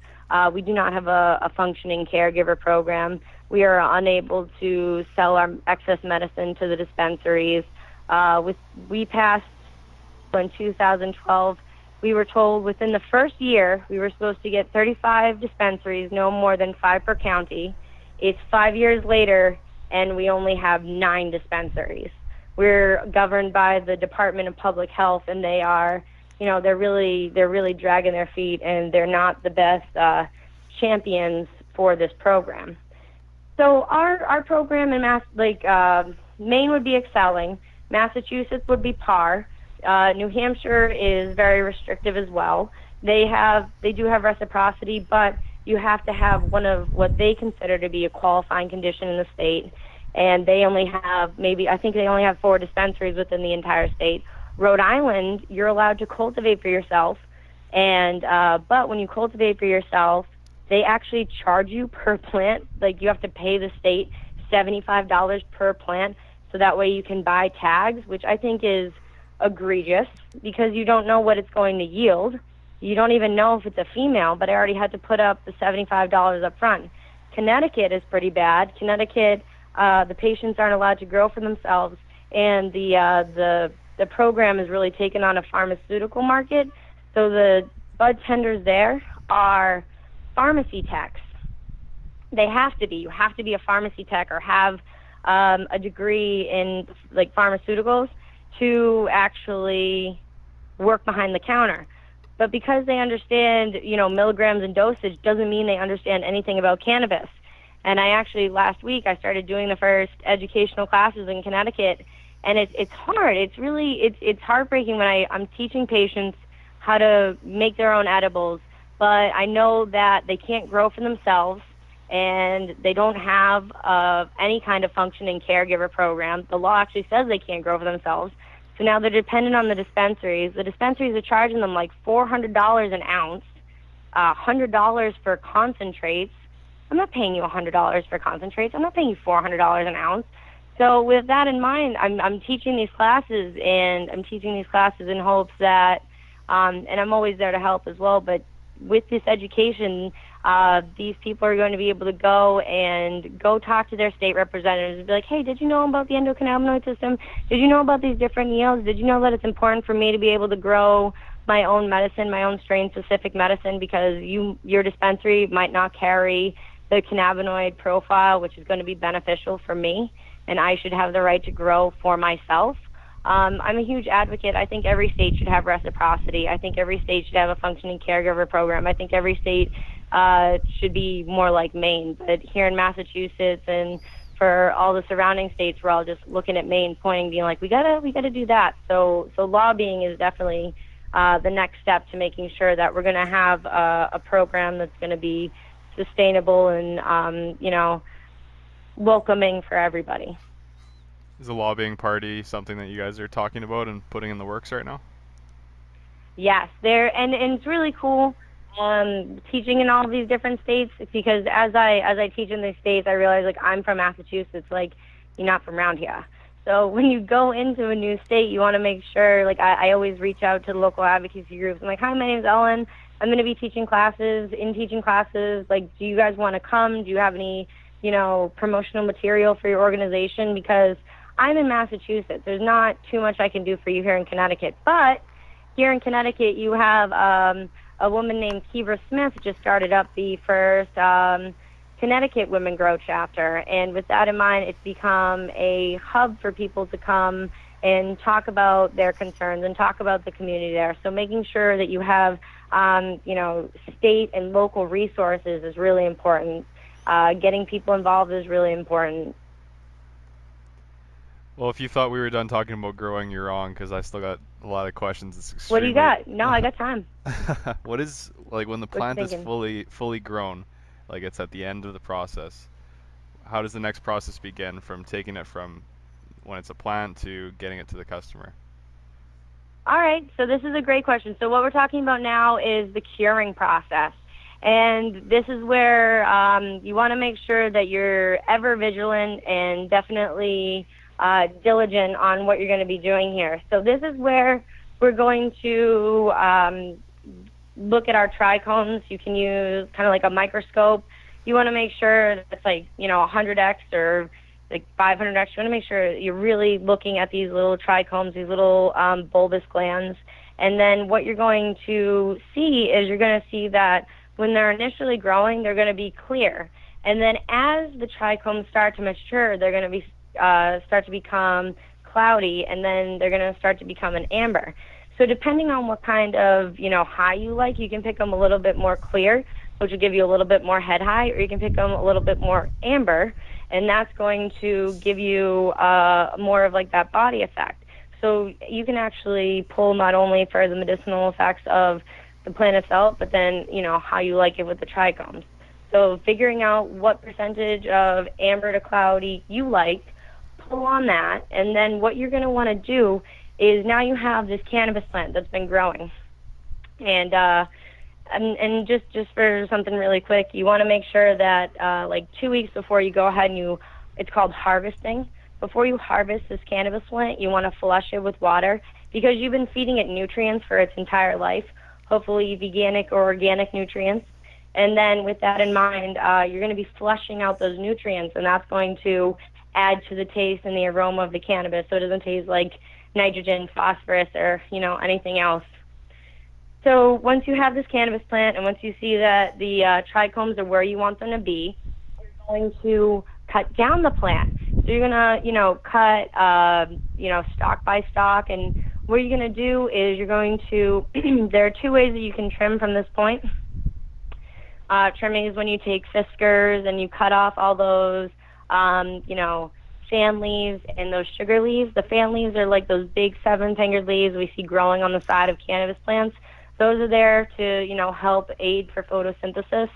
We do not have a functioning caregiver program. We are unable to sell our excess medicine to the dispensaries. We passed in 2012. We were told within the first year we were supposed to get 35 dispensaries, no more than 5 per county. It's 5 years later, and we only have 9 dispensaries. We're governed by the Department of Public Health, and they are, they're really dragging their feet, and they're not the best champions for this program. So our program in Maine would be excelling. Massachusetts would be par. New Hampshire is very restrictive as well. They do have reciprocity, but you have to have one of what they consider to be a qualifying condition in the state. And they only have I think they only have 4 dispensaries within the entire state. Rhode Island, you're allowed to cultivate for yourself, and but when you cultivate for yourself, they actually charge you per plant. Like, you have to pay the state $75 per plant, so that way you can buy tags, which I think is egregious, because you don't know what it's going to yield. You don't even know if it's a female, but I already had to put up the $75 up front. Connecticut is pretty bad. Connecticut, the patients aren't allowed to grow for themselves, and the program is really taken on a pharmaceutical market. So the bud tenders there are pharmacy techs. They have to be. You have to be a pharmacy tech or have a degree in pharmaceuticals to actually work behind the counter. But because they understand, milligrams and dosage, doesn't mean they understand anything about cannabis. And I actually, last week, I started doing the first educational classes in Connecticut, and it's hard. It's heartbreaking when I'm teaching patients how to make their own edibles, but I know that they can't grow for themselves, and they don't have any kind of functioning caregiver program. The law actually says they can't grow for themselves. So now they're dependent on the dispensaries. The dispensaries are charging them like $400 an ounce, $100 for concentrates. I'm not paying you $100 for concentrates. I'm not paying you $400 an ounce. So with that in mind, I'm teaching these classes, and I'm teaching these classes in hopes that, and I'm always there to help as well, but with this education, these people are going to be able to go talk to their state representatives and be like, hey, did you know about the endocannabinoid system? Did you know about these different yields? Did you know that it's important for me to be able to grow my own medicine, my own strain-specific medicine, because your dispensary might not carry the cannabinoid profile, which is going to be beneficial for me, and I should have the right to grow for myself. I'm a huge advocate. I think every state should have reciprocity. I think every state should have a functioning caregiver program. I think every state should be more like Maine. But here in Massachusetts and for all the surrounding states, we're all just looking at Maine, pointing, being like, we gotta do that. So lobbying is definitely the next step to making sure that we're going to have a program that's going to be sustainable and welcoming for everybody. Is the lobbying party something that you guys are talking about and putting in the works right now? Yes, and it's really cool teaching in all of these different states, because as I teach in these states, I realize, like, I'm from Massachusetts, like, you're not from around here. So when you go into a new state, you want to make sure, like, I always reach out to the local advocacy groups. I'm like, hi, my name's Ellen. I'm going to be teaching classes. Like, do you guys want to come? Do you have any, promotional material for your organization? Because I'm in Massachusetts. There's not too much I can do for you here in Connecticut. But here in Connecticut, you have a woman named Kiva Smith just started up the first Connecticut Women Grow chapter. And with that in mind, it's become a hub for people to come and talk about their concerns and talk about the community there. So making sure that you have, state and local resources is really important. Getting people involved is really important. Well, if you thought we were done talking about growing, you're wrong, because I still got a lot of questions. It's What do extremely... you got? No, I got time. What is, like, when the plant is fully grown, like it's at the end of the process, how does the next process begin from taking it from when it's a plant to getting it to the customer? All right, so this is a great question. So what we're talking about now is the curing process. And this is where you want to make sure that you're ever vigilant and definitely diligent on what you're going to be doing here. So this is where we're going to look at our trichomes. You can use kind of like a microscope. You want to make sure that it's like, 100x or like 500x. You want to make sure you're really looking at these little trichomes, these little bulbous glands. And then what you're going to see is you're going to see that when they're initially growing, they're going to be clear. And then as the trichomes start to mature, they're going to be start to become cloudy, and then they're going to start to become an amber. So depending on what kind of, high you like, you can pick them a little bit more clear, which will give you a little bit more head high, or you can pick them a little bit more amber, and that's going to give you more of like that body effect. So you can actually pull not only for the medicinal effects of the plant itself, but then, how you like it with the trichomes. So figuring out what percentage of amber to cloudy you like, pull on that, and then what you're going to want to do is now you have this cannabis plant that's been growing. And just for something really quick, you want to make sure that like 2 weeks before you go ahead and it's called harvesting. Before you harvest this cannabis plant, you want to flush it with water, because you've been feeding it nutrients for its entire life, hopefully veganic or organic nutrients. And then with that in mind, you're going to be flushing out those nutrients, and that's going to add to the taste and the aroma of the cannabis, so it doesn't taste like nitrogen, phosphorus, or anything else. So once you have this cannabis plant, and once you see that the trichomes are where you want them to be, you're going to cut down the plant. So you're gonna cut stalk by stalk, and what you're gonna do is you're going to there are two ways that you can trim from this point. Trimming is when you take fiskars and you cut off all those fan leaves and those sugar leaves. The fan leaves are like those big 7-fingered leaves we see growing on the side of cannabis plants. Those are there to, help aid for photosynthesis.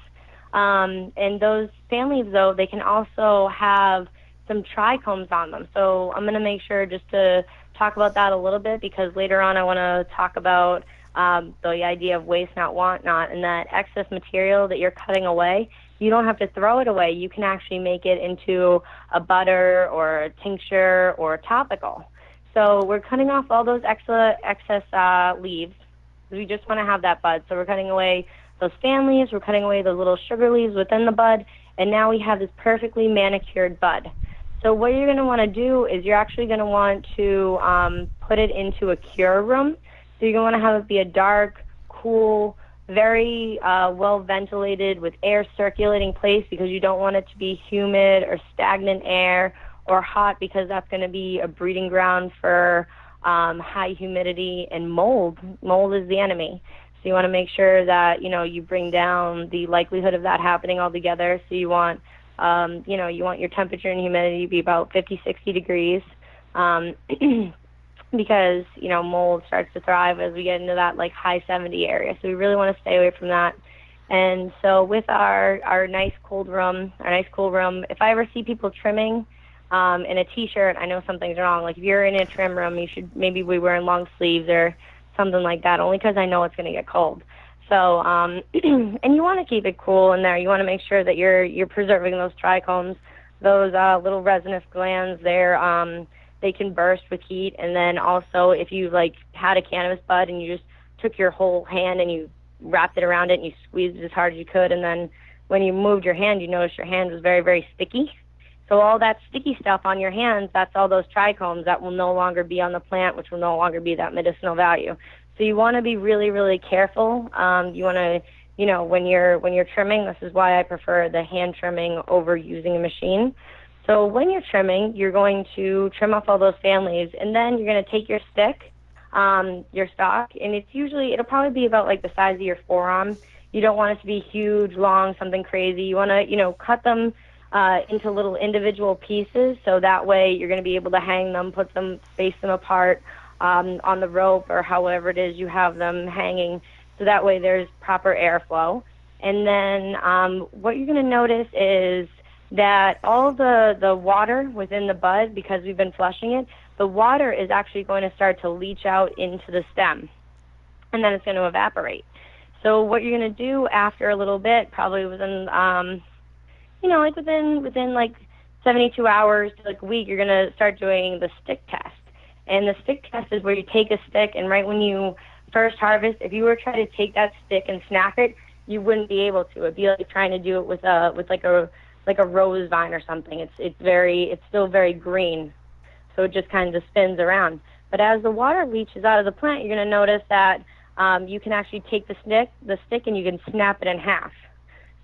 And those fan leaves, though, they can also have some trichomes on them. So I'm going to make sure just to talk about that a little bit, because later on I want to talk about the idea of waste not, want not, and that excess material that you're cutting away, you don't have to throw it away. You can actually make it into a butter or a tincture or a topical. So we're cutting off all those excess leaves. We just want to have that bud. So we're cutting away those families, we're cutting away the little sugar leaves within the bud, and now we have this perfectly manicured bud. So what you're going to want to do is you're actually going to want to put it into a cure room. So you're going to want to have it be a dark, cool, very well ventilated with air circulating place, because you don't want it to be humid or stagnant air or hot, because that's going to be a breeding ground for high humidity and mold. Mold is the enemy. So you want to make sure that, you bring down the likelihood of that happening altogether. So you want, you want your temperature and humidity to be about 50, 60 degrees. Because, mold starts to thrive as we get into that like high 70 area. So we really want to stay away from that. And so with our nice cold room, our nice cool room, if I ever see people trimming in a t-shirt, I know something's wrong. Like if you're in a trim room, you should maybe be wearing long sleeves or something like that, only because I know it's going to get cold. So, and you want to keep it cool in there. You want to make sure that you're preserving those trichomes, those little resinous glands there. They can burst with heat. And then also if you like had a cannabis bud and you just took your whole hand and you wrapped it around it and you squeezed it as hard as you could, and then when you moved your hand, you noticed your hand was very, very sticky. So all that sticky stuff on your hands, that's all those trichomes that will no longer be on the plant, which will no longer be that medicinal value. So you want to be really, really careful. You want to, when you're trimming, this is why I prefer the hand trimming over using a machine. So when you're trimming, you're going to trim off all those families, and then you're going to take your stick, your stalk, and it'll probably be about like the size of your forearm. You don't want it to be huge, long, something crazy. You want to, cut them into little individual pieces, so that way you're going to be able to hang them, space them apart on the rope or however it is you have them hanging, so that way there's proper airflow. And then what you're going to notice is that all the water within the bud, because we've been flushing it, the water is actually going to start to leach out into the stem, and then it's going to evaporate. So what you're going to do after a little bit, probably within, within like 72 hours to like a week, you're going to start doing the stick test. And the stick test is where you take a stick, and right when you first harvest, if you were trying to take that stick and snap it, you wouldn't be able to. It'd be like trying to do it with a rose vine or something. It's still very green, so it just kind of spins around. But as the water leaches out of the plant, you're going to notice that you can actually take the stick and you can snap it in half.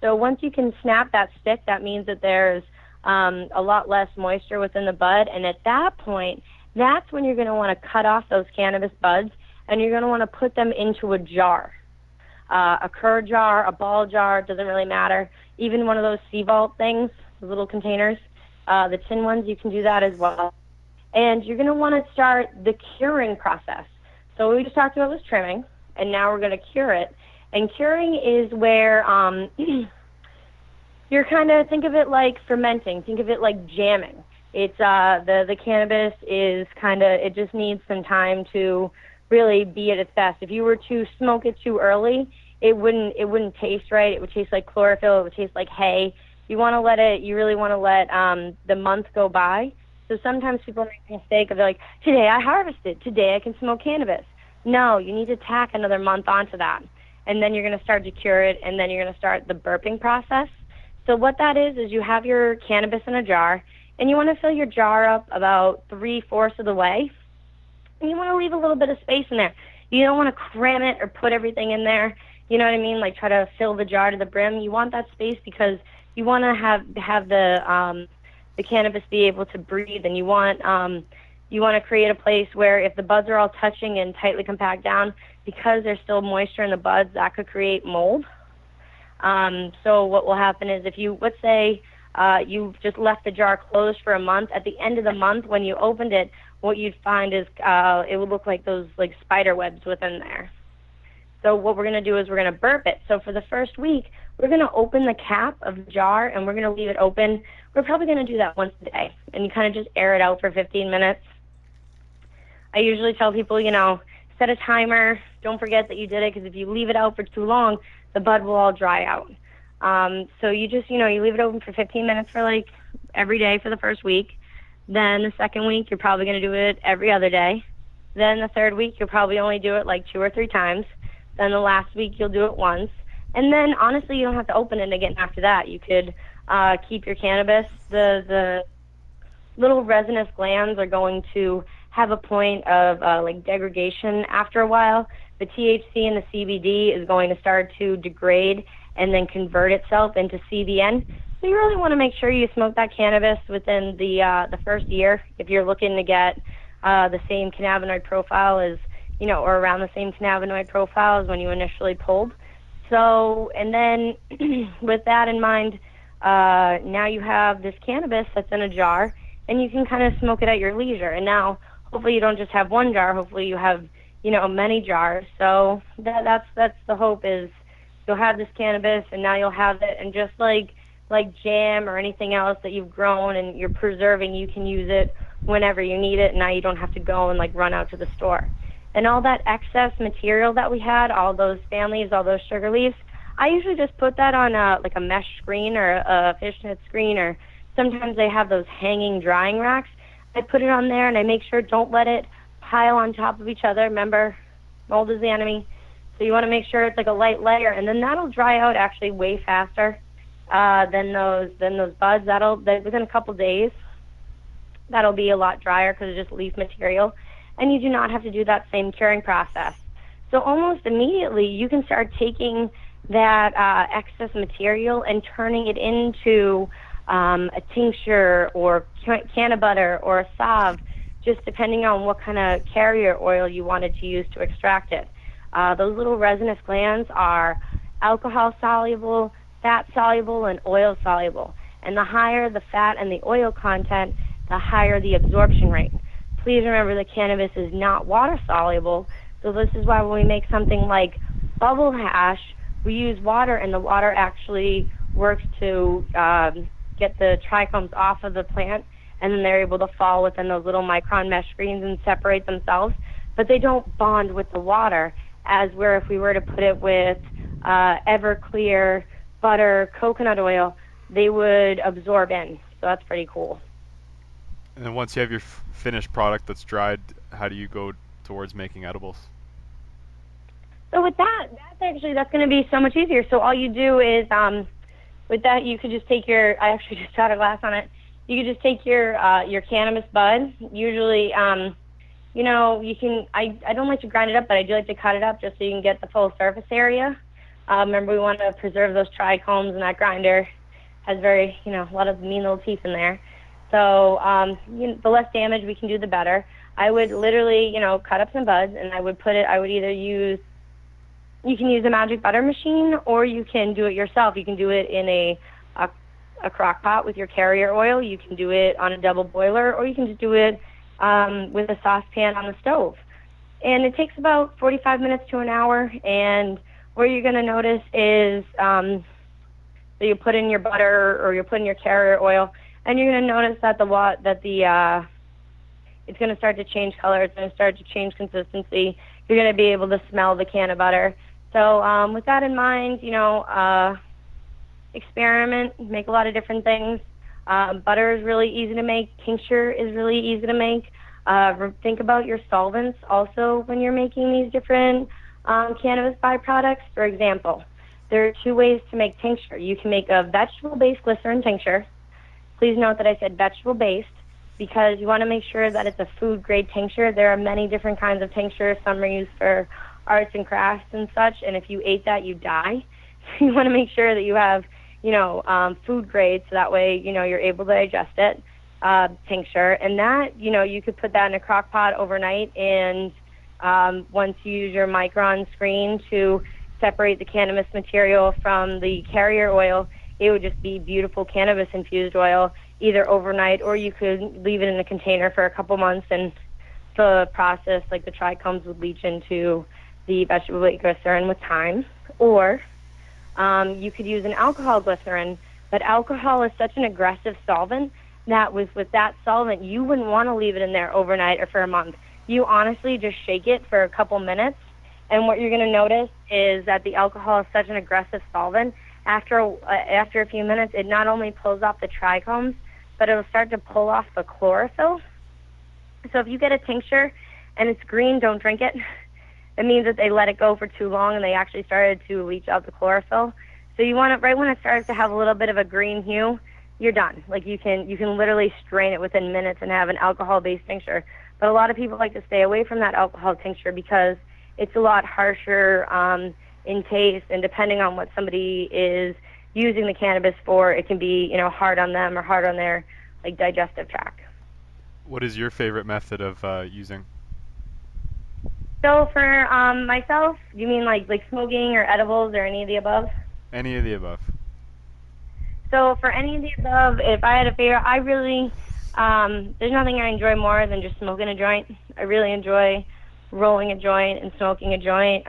So once you can snap that stick, that means that there's a lot less moisture within the bud, and at that point, that's when you're going to want to cut off those cannabis buds, and you're going to want to put them into a jar. A cur jar, a ball jar, doesn't really matter. Even one of those sea vault things, the little containers, the tin ones, you can do that as well. And you're going to want to start the curing process. So what we just talked about was trimming, and now we're going to cure it. And curing is where you're kind of, think of it like fermenting, think of it like jamming. It's the cannabis is kind of, it just needs some time to really be at its best. If you were to smoke it too early, it wouldn't taste right. It would taste like chlorophyll. It would taste like hay. You really want to let the month go by. So sometimes people make the mistake of like, today I harvested, today I can smoke cannabis. No, you need to tack another month onto that. And then you're going to start to cure it, and then you're going to start the burping process. So what that is you have your cannabis in a jar, and you want to fill your jar up about 3/4 of the way. And you want to leave a little bit of space in there. You don't want to cram it or put everything in there. You know what I mean? Like try to fill the jar to the brim. You want that space because you want to have the cannabis be able to breathe, and you want to create a place where if the buds are all touching and tightly compact down, because there's still moisture in the buds, that could create mold. So what will happen is if you, let's say, you just left the jar closed for a month, at the end of the month when you opened it, what you'd find is it would look like those like spider webs within there. So what we're going to do is we're going to burp it. So for the first week, we're going to open the cap of the jar, and we're going to leave it open. We're probably going to do that once a day, and you kind of just air it out for 15 minutes. I usually tell people, set a timer. Don't forget that you did it, because if you leave it out for too long, the bud will all dry out. So you just, you leave it open for 15 minutes for like every day for the first week. Then the second week, you're probably going to do it every other day. Then the third week, you'll probably only do it like 2 or 3 times. Then the last week, you'll do it once. And then, honestly, you don't have to open it again after that. You could keep your cannabis. The little resinous glands are going to have a point of like degradation after a while. The THC and the CBD is going to start to degrade and then convert itself into CBN. So you really want to make sure you smoke that cannabis within the first year if you're looking to get the same cannabinoid profile as, or around the same cannabinoid profile as when you initially pulled. So, and then with that in mind, now you have this cannabis that's in a jar, and you can kind of smoke it at your leisure. And now, hopefully you don't just have one jar, hopefully you have, many jars. So that's the hope, is you'll have this cannabis, and now you'll have it, and just like jam or anything else that you've grown and you're preserving, you can use it whenever you need it, and now you don't have to go and run out to the store. And all that excess material that we had, all those fan leaves, all those sugar leaves, I usually just put that on a mesh screen or a fishnet screen, or sometimes they have those hanging drying racks. I put it on there, and I make sure don't let it pile on top of each other. Remember, mold is the enemy. So you want to make sure it's like a light layer, and then that'll dry out actually way faster than those buds. Within a couple days, that'll be a lot drier because it's just leaf material, and you do not have to do that same curing process. So almost immediately, you can start taking that excess material and turning it into a tincture or canna butter or a salve, just depending on what kind of carrier oil you wanted to use to extract it. Those little resinous glands are alcohol soluble, fat soluble, and oil soluble. And the higher the fat and the oil content, the higher the absorption rate. Please remember that cannabis is not water soluble, so this is why when we make something like bubble hash, we use water, and the water actually works to get the trichomes off of the plant, and then they're able to fall within those little micron mesh screens and separate themselves. But they don't bond with the water, as where if we were to put it with Everclear, butter, coconut oil, they would absorb in. So that's pretty cool. And then once you have your finished product that's dried, how do you go towards making edibles? So with that's going to be so much easier. So all you do is, with that, you could just take I actually just got a glass on it. You could just take your cannabis bud. Usually, you can, I don't like to grind it up, but I do like to cut it up just so you can get the full surface area. Remember, we want to preserve those trichomes, and that grinder has a lot of mean little teeth in there. So the less damage we can do, the better. I would literally, cut up some buds, and I would either use, you can use a magic butter machine, or you can do it yourself. You can do it in a crock pot with your carrier oil. You can do it on a double boiler, or you can just do it with a saucepan on the stove. And it takes about 45 minutes to an hour, and what you're going to notice is that you put in your butter or you put in your carrier oil, and you're going to notice that it's going to start to change color. It's going to start to change consistency. You're going to be able to smell the can of butter. So with that in mind, experiment, make a lot of different things. Butter is really easy to make. Tincture is really easy to make. Think about your solvents also when you're making these different cannabis byproducts. For example, there are two ways to make tincture. You can make a vegetable-based glycerin tincture. Please note that I said vegetable-based because you want to make sure that it's a food-grade tincture. There are many different kinds of tinctures. Some are used for arts and crafts and such, and if you ate that, you die. So you want to make sure that you have, food grade, so that way, you're able to digest it, tincture. And that, you could put that in a crock pot overnight, and once you use your micron screen to separate the cannabis material from the carrier oil, it would just be beautiful cannabis-infused oil, either overnight, or you could leave it in a container for a couple months, and the process, like the trichomes, would leach into the vegetable glycerin with time. Or you could use an alcohol glycerin, but alcohol is such an aggressive solvent that with that solvent, you wouldn't want to leave it in there overnight or for a month. You honestly just shake it for a couple minutes, and what you're going to notice is that the alcohol is such an aggressive solvent. After a few minutes, it not only pulls off the trichomes, but it'll start to pull off the chlorophyll. So if you get a tincture and it's green, don't drink it. it means that they let it go for too long and they actually started to leach out the chlorophyll. So you want it right when it starts to have a little bit of a green hue, you're done. Like you can literally strain it within minutes and have an alcohol-based tincture. But a lot of people like to stay away from that alcohol tincture because it's a lot harsher in taste, and depending on what somebody is using the cannabis for, it can be, hard on them or hard on their like digestive tract. What is your favorite method of using? So for myself, do you mean like smoking or edibles or any of the above? Any of the above. So for any of the above, if I had a favorite, I really, there's nothing I enjoy more than just smoking a joint. I really enjoy rolling a joint and smoking a joint.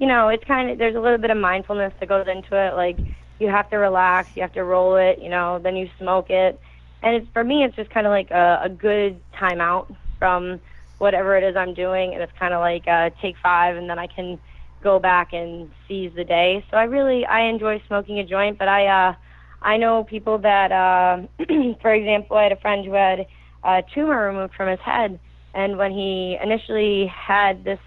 It's there's a little bit of mindfulness that goes into it. Like you have to relax, you have to roll it, then you smoke it. And for me, it's just kind of like a good time out from whatever it is I'm doing. And it's kind of like take 5, and then I can go back and seize the day. So I enjoy smoking a joint, but I know people that, for example, I had a friend who had a tumor removed from his head, and when he initially had this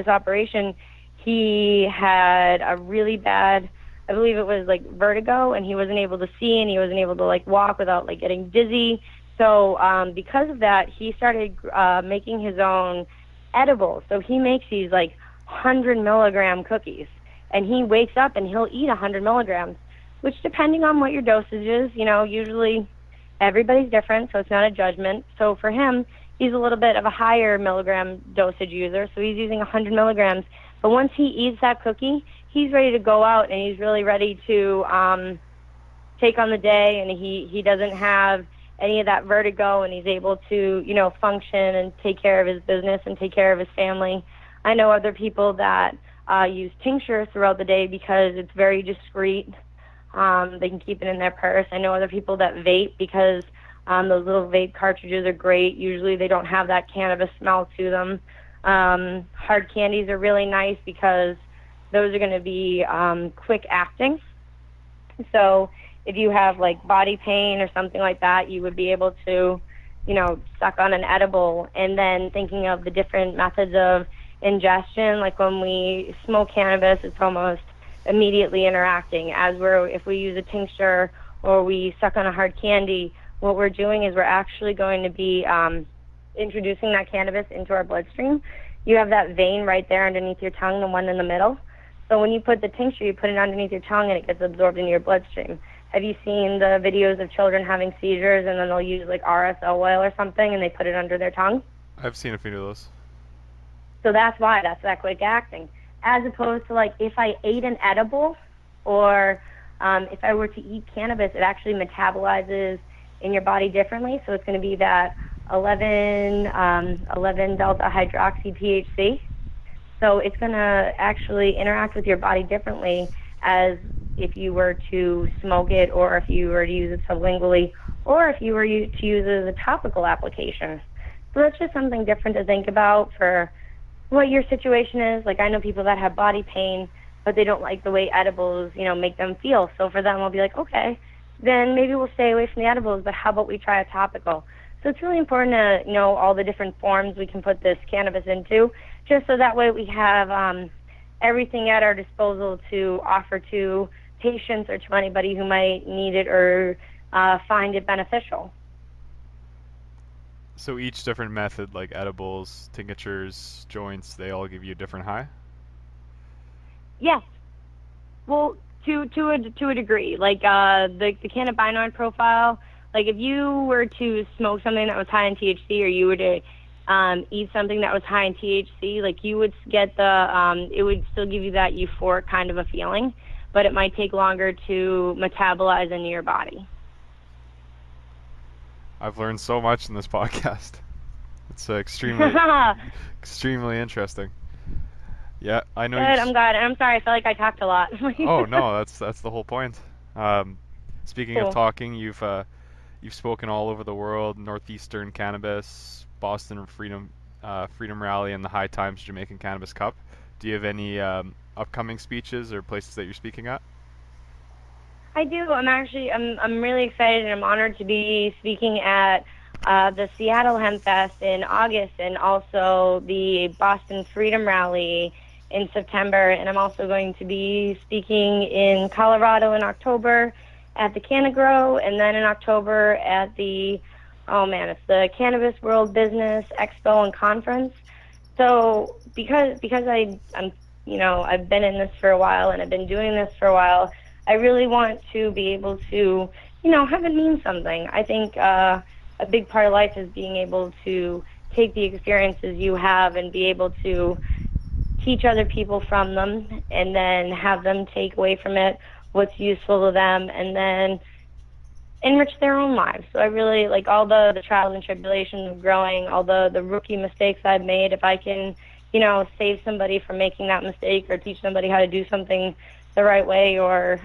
operation, he had a really bad, I believe it was like vertigo, and he wasn't able to see, and he wasn't able to like walk without like getting dizzy. So because of that, he started making his own edibles. So he makes these like 100-milligram cookies, and he wakes up and he'll eat 100 milligrams, which depending on what your dosage is, usually everybody's different, so it's not a judgment. So for him, he's a little bit of a higher milligram dosage user, so he's using 100 milligrams. But once he eats that cookie, he's ready to go out, and he's really ready to take on the day, and he doesn't have any of that vertigo, and he's able to, function and take care of his business and take care of his family. I know other people that use tinctures throughout the day because it's very discreet. They can keep it in their purse. I know other people that vape because those little vape cartridges are great. Usually they don't have that cannabis smell to them. Hard candies are really nice because those are going to be quick acting. So if you have like body pain or something like that, you would be able to, suck on an edible. And then thinking of the different methods of ingestion, like when we smoke cannabis, it's almost immediately interacting. If we use a tincture or we suck on a hard candy, what we're doing is we're actually going to be introducing that cannabis into our bloodstream. You have that vein right there underneath your tongue, the one in the middle. So when you put the tincture, you put it underneath your tongue and it gets absorbed into your bloodstream. Have you seen the videos of children having seizures and then they'll use like RSO oil or something and they put it under their tongue? I've seen a few of those. So that's why that's that quick acting. As opposed to like if I ate an edible or if I were to eat cannabis, it actually metabolizes in your body differently. So it's going to be that 11 delta hydroxy THC. So it's going to actually interact with your body differently as if you were to smoke it, or if you were to use it sublingually, or if you were to use it as a topical application. So that's just something different to think about for what your situation is. Like I know people that have body pain, but they don't like the way edibles, make them feel. So for them, I'll be like, okay, then maybe we'll stay away from the edibles, but how about we try a topical? So it's really important to know all the different forms we can put this cannabis into, just so that way we have everything at our disposal to offer to patients or to anybody who might need it or find it beneficial. So each different method, like edibles, tinctures, joints, they all give you a different high? Yes. Well, to a degree. Like the cannabinoid profile, like if you were to smoke something that was high in THC, or you were to eat something that was high in THC, like you would get it would still give you that euphoric kind of a feeling, but it might take longer to metabolize into your body. I've learned so much in this podcast. It's extremely interesting. Yeah, I know. Good, I'm glad. And I'm sorry, I felt like I talked a lot. Oh no, that's the whole point. Speaking Cool. of talking, you've spoken all over the world: Northeastern Cannabis, Boston Freedom Rally, and the High Times Jamaican Cannabis Cup. Do you have any upcoming speeches or places that you're speaking at? I do. I'm really excited and I'm honored to be speaking at the Seattle Hemp Fest in August, and also the Boston Freedom Rally in September. And I'm also going to be speaking in Colorado in October at the Grow, and then in October at the, oh man, it's the Cannabis World Business Expo and Conference. So because I'm I've been in this for a while and I've been doing this for a while, I really want to be able to have it mean something. I think a big part of life is being able to take the experiences you have and be able to teach other people from them, and then have them take away from it what's useful to them, and then enrich their own lives. So I really like all the trials and tribulations of growing, all the rookie mistakes I've made. If I can, save somebody from making that mistake, or teach somebody how to do something the right way, or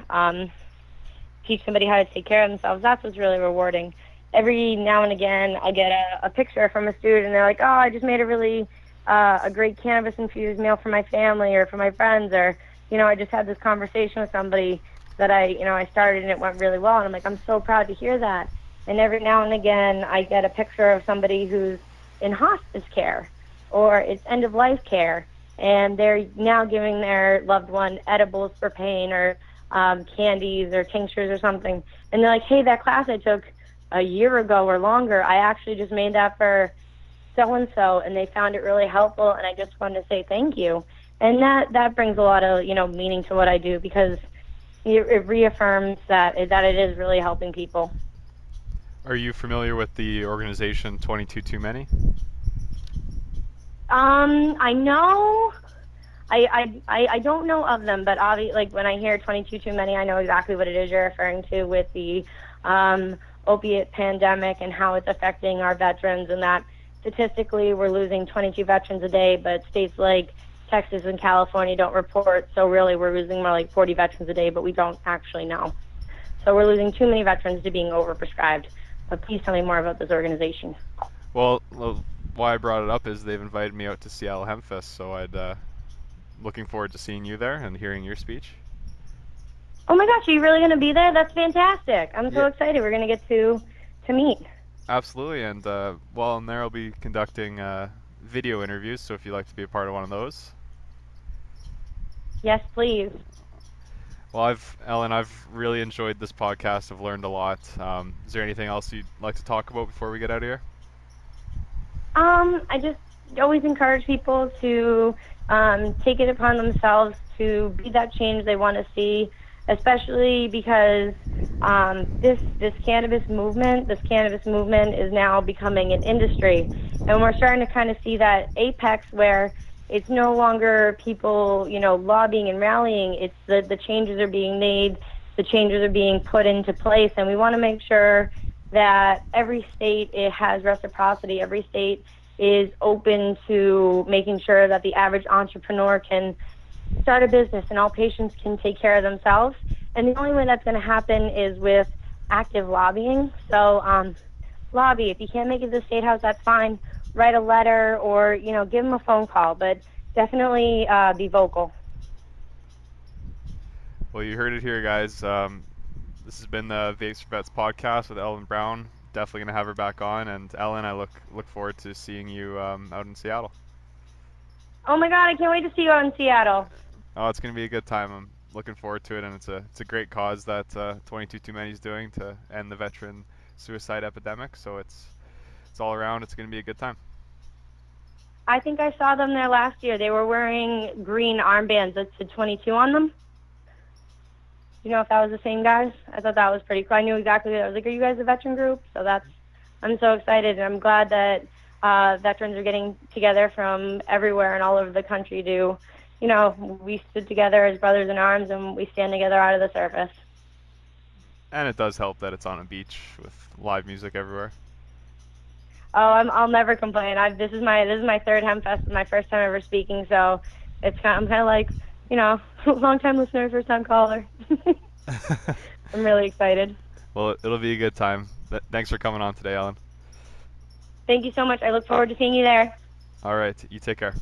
teach somebody how to take care of themselves, that's what's really rewarding. Every now and again, I'll get a picture from a student, and they're like, "Oh, I just made a really a great cannabis-infused meal for my family or for my friends," or, I just had this conversation with somebody that I started and it went really well. And I'm like, I'm so proud to hear that. And every now and again, I get a picture of somebody who's in hospice care or it's end of life care, and they're now giving their loved one edibles for pain, or candies or tinctures or something. And they're like, hey, that class I took a year ago or longer, I actually just made that for so-and-so, and they found it really helpful, and I just wanted to say thank you. And that brings a lot of, meaning to what I do, because it reaffirms that it is really helping people. Are you familiar with the organization 22 Too Many? I know. I don't know of them, but obviously, like when I hear 22 Too Many, I know exactly what it is you're referring to with the opiate pandemic and how it's affecting our veterans, and that statistically we're losing 22 veterans a day, but states like Texas and California don't report, so really we're losing more like 40 veterans a day, but we don't actually know. So we're losing too many veterans to being overprescribed. But please tell me more about this organization. Well, why I brought it up is they've invited me out to Seattle Hempfest, so I'd looking forward to seeing you there and hearing your speech. Oh my gosh, are you really going to be there? That's fantastic. I'm so Yeah, excited. We're going to get to meet. absolutely. And while I'm there, I'll be conducting video interviews. So if you'd like to be a part of one of those. Yes, please. Well, Ellen, I've really enjoyed this podcast. I've learned a lot. Is there anything else you'd like to talk about before we get out of here? I just always encourage people to take it upon themselves to be that change they want to see, especially because this cannabis movement is now becoming an industry, and we're starting to kind of see that apex where it's no longer people, lobbying and rallying. It's the changes are being made, the changes are being put into place, and we want to make sure that every state it has reciprocity. Every state is open to making sure that the average entrepreneur can start a business and all patients can take care of themselves. And the only way that's going to happen is with active lobbying. So lobby. If you can't make it to the State House, that's fine. Write a letter, or give them a phone call, but definitely be vocal. Well, you heard it here, guys. This has been the Vapes4Vets podcast with Ellen Brown. Definitely gonna have her back on. And Ellen, I look forward to seeing you out in Seattle. Oh my God, I can't wait to see you out in Seattle. Oh, it's gonna be a good time. I'm looking forward to it, and it's a great cause that 22 Too Many is doing to end the veteran suicide epidemic. So it's all around. It's gonna be a good time. I think I saw them there last year. They were wearing green armbands that said 22 on them. You know if that was the same guys? I thought that was pretty cool. I knew exactly. I was like, are you guys a veteran group? So I'm so excited, and I'm glad that veterans are getting together from everywhere and all over the country to, we stood together as brothers in arms, and we stand together out of the surface. And it does help that it's on a beach with live music everywhere. Oh, I'll never complain. This is my third Hempfest, my first time ever speaking, so I'm kind of like, long time listener, first time caller. I'm really excited. Well, it'll be a good time. Thanks for coming on today, Ellen. Thank you so much. I look forward to seeing you there. All right, you take care.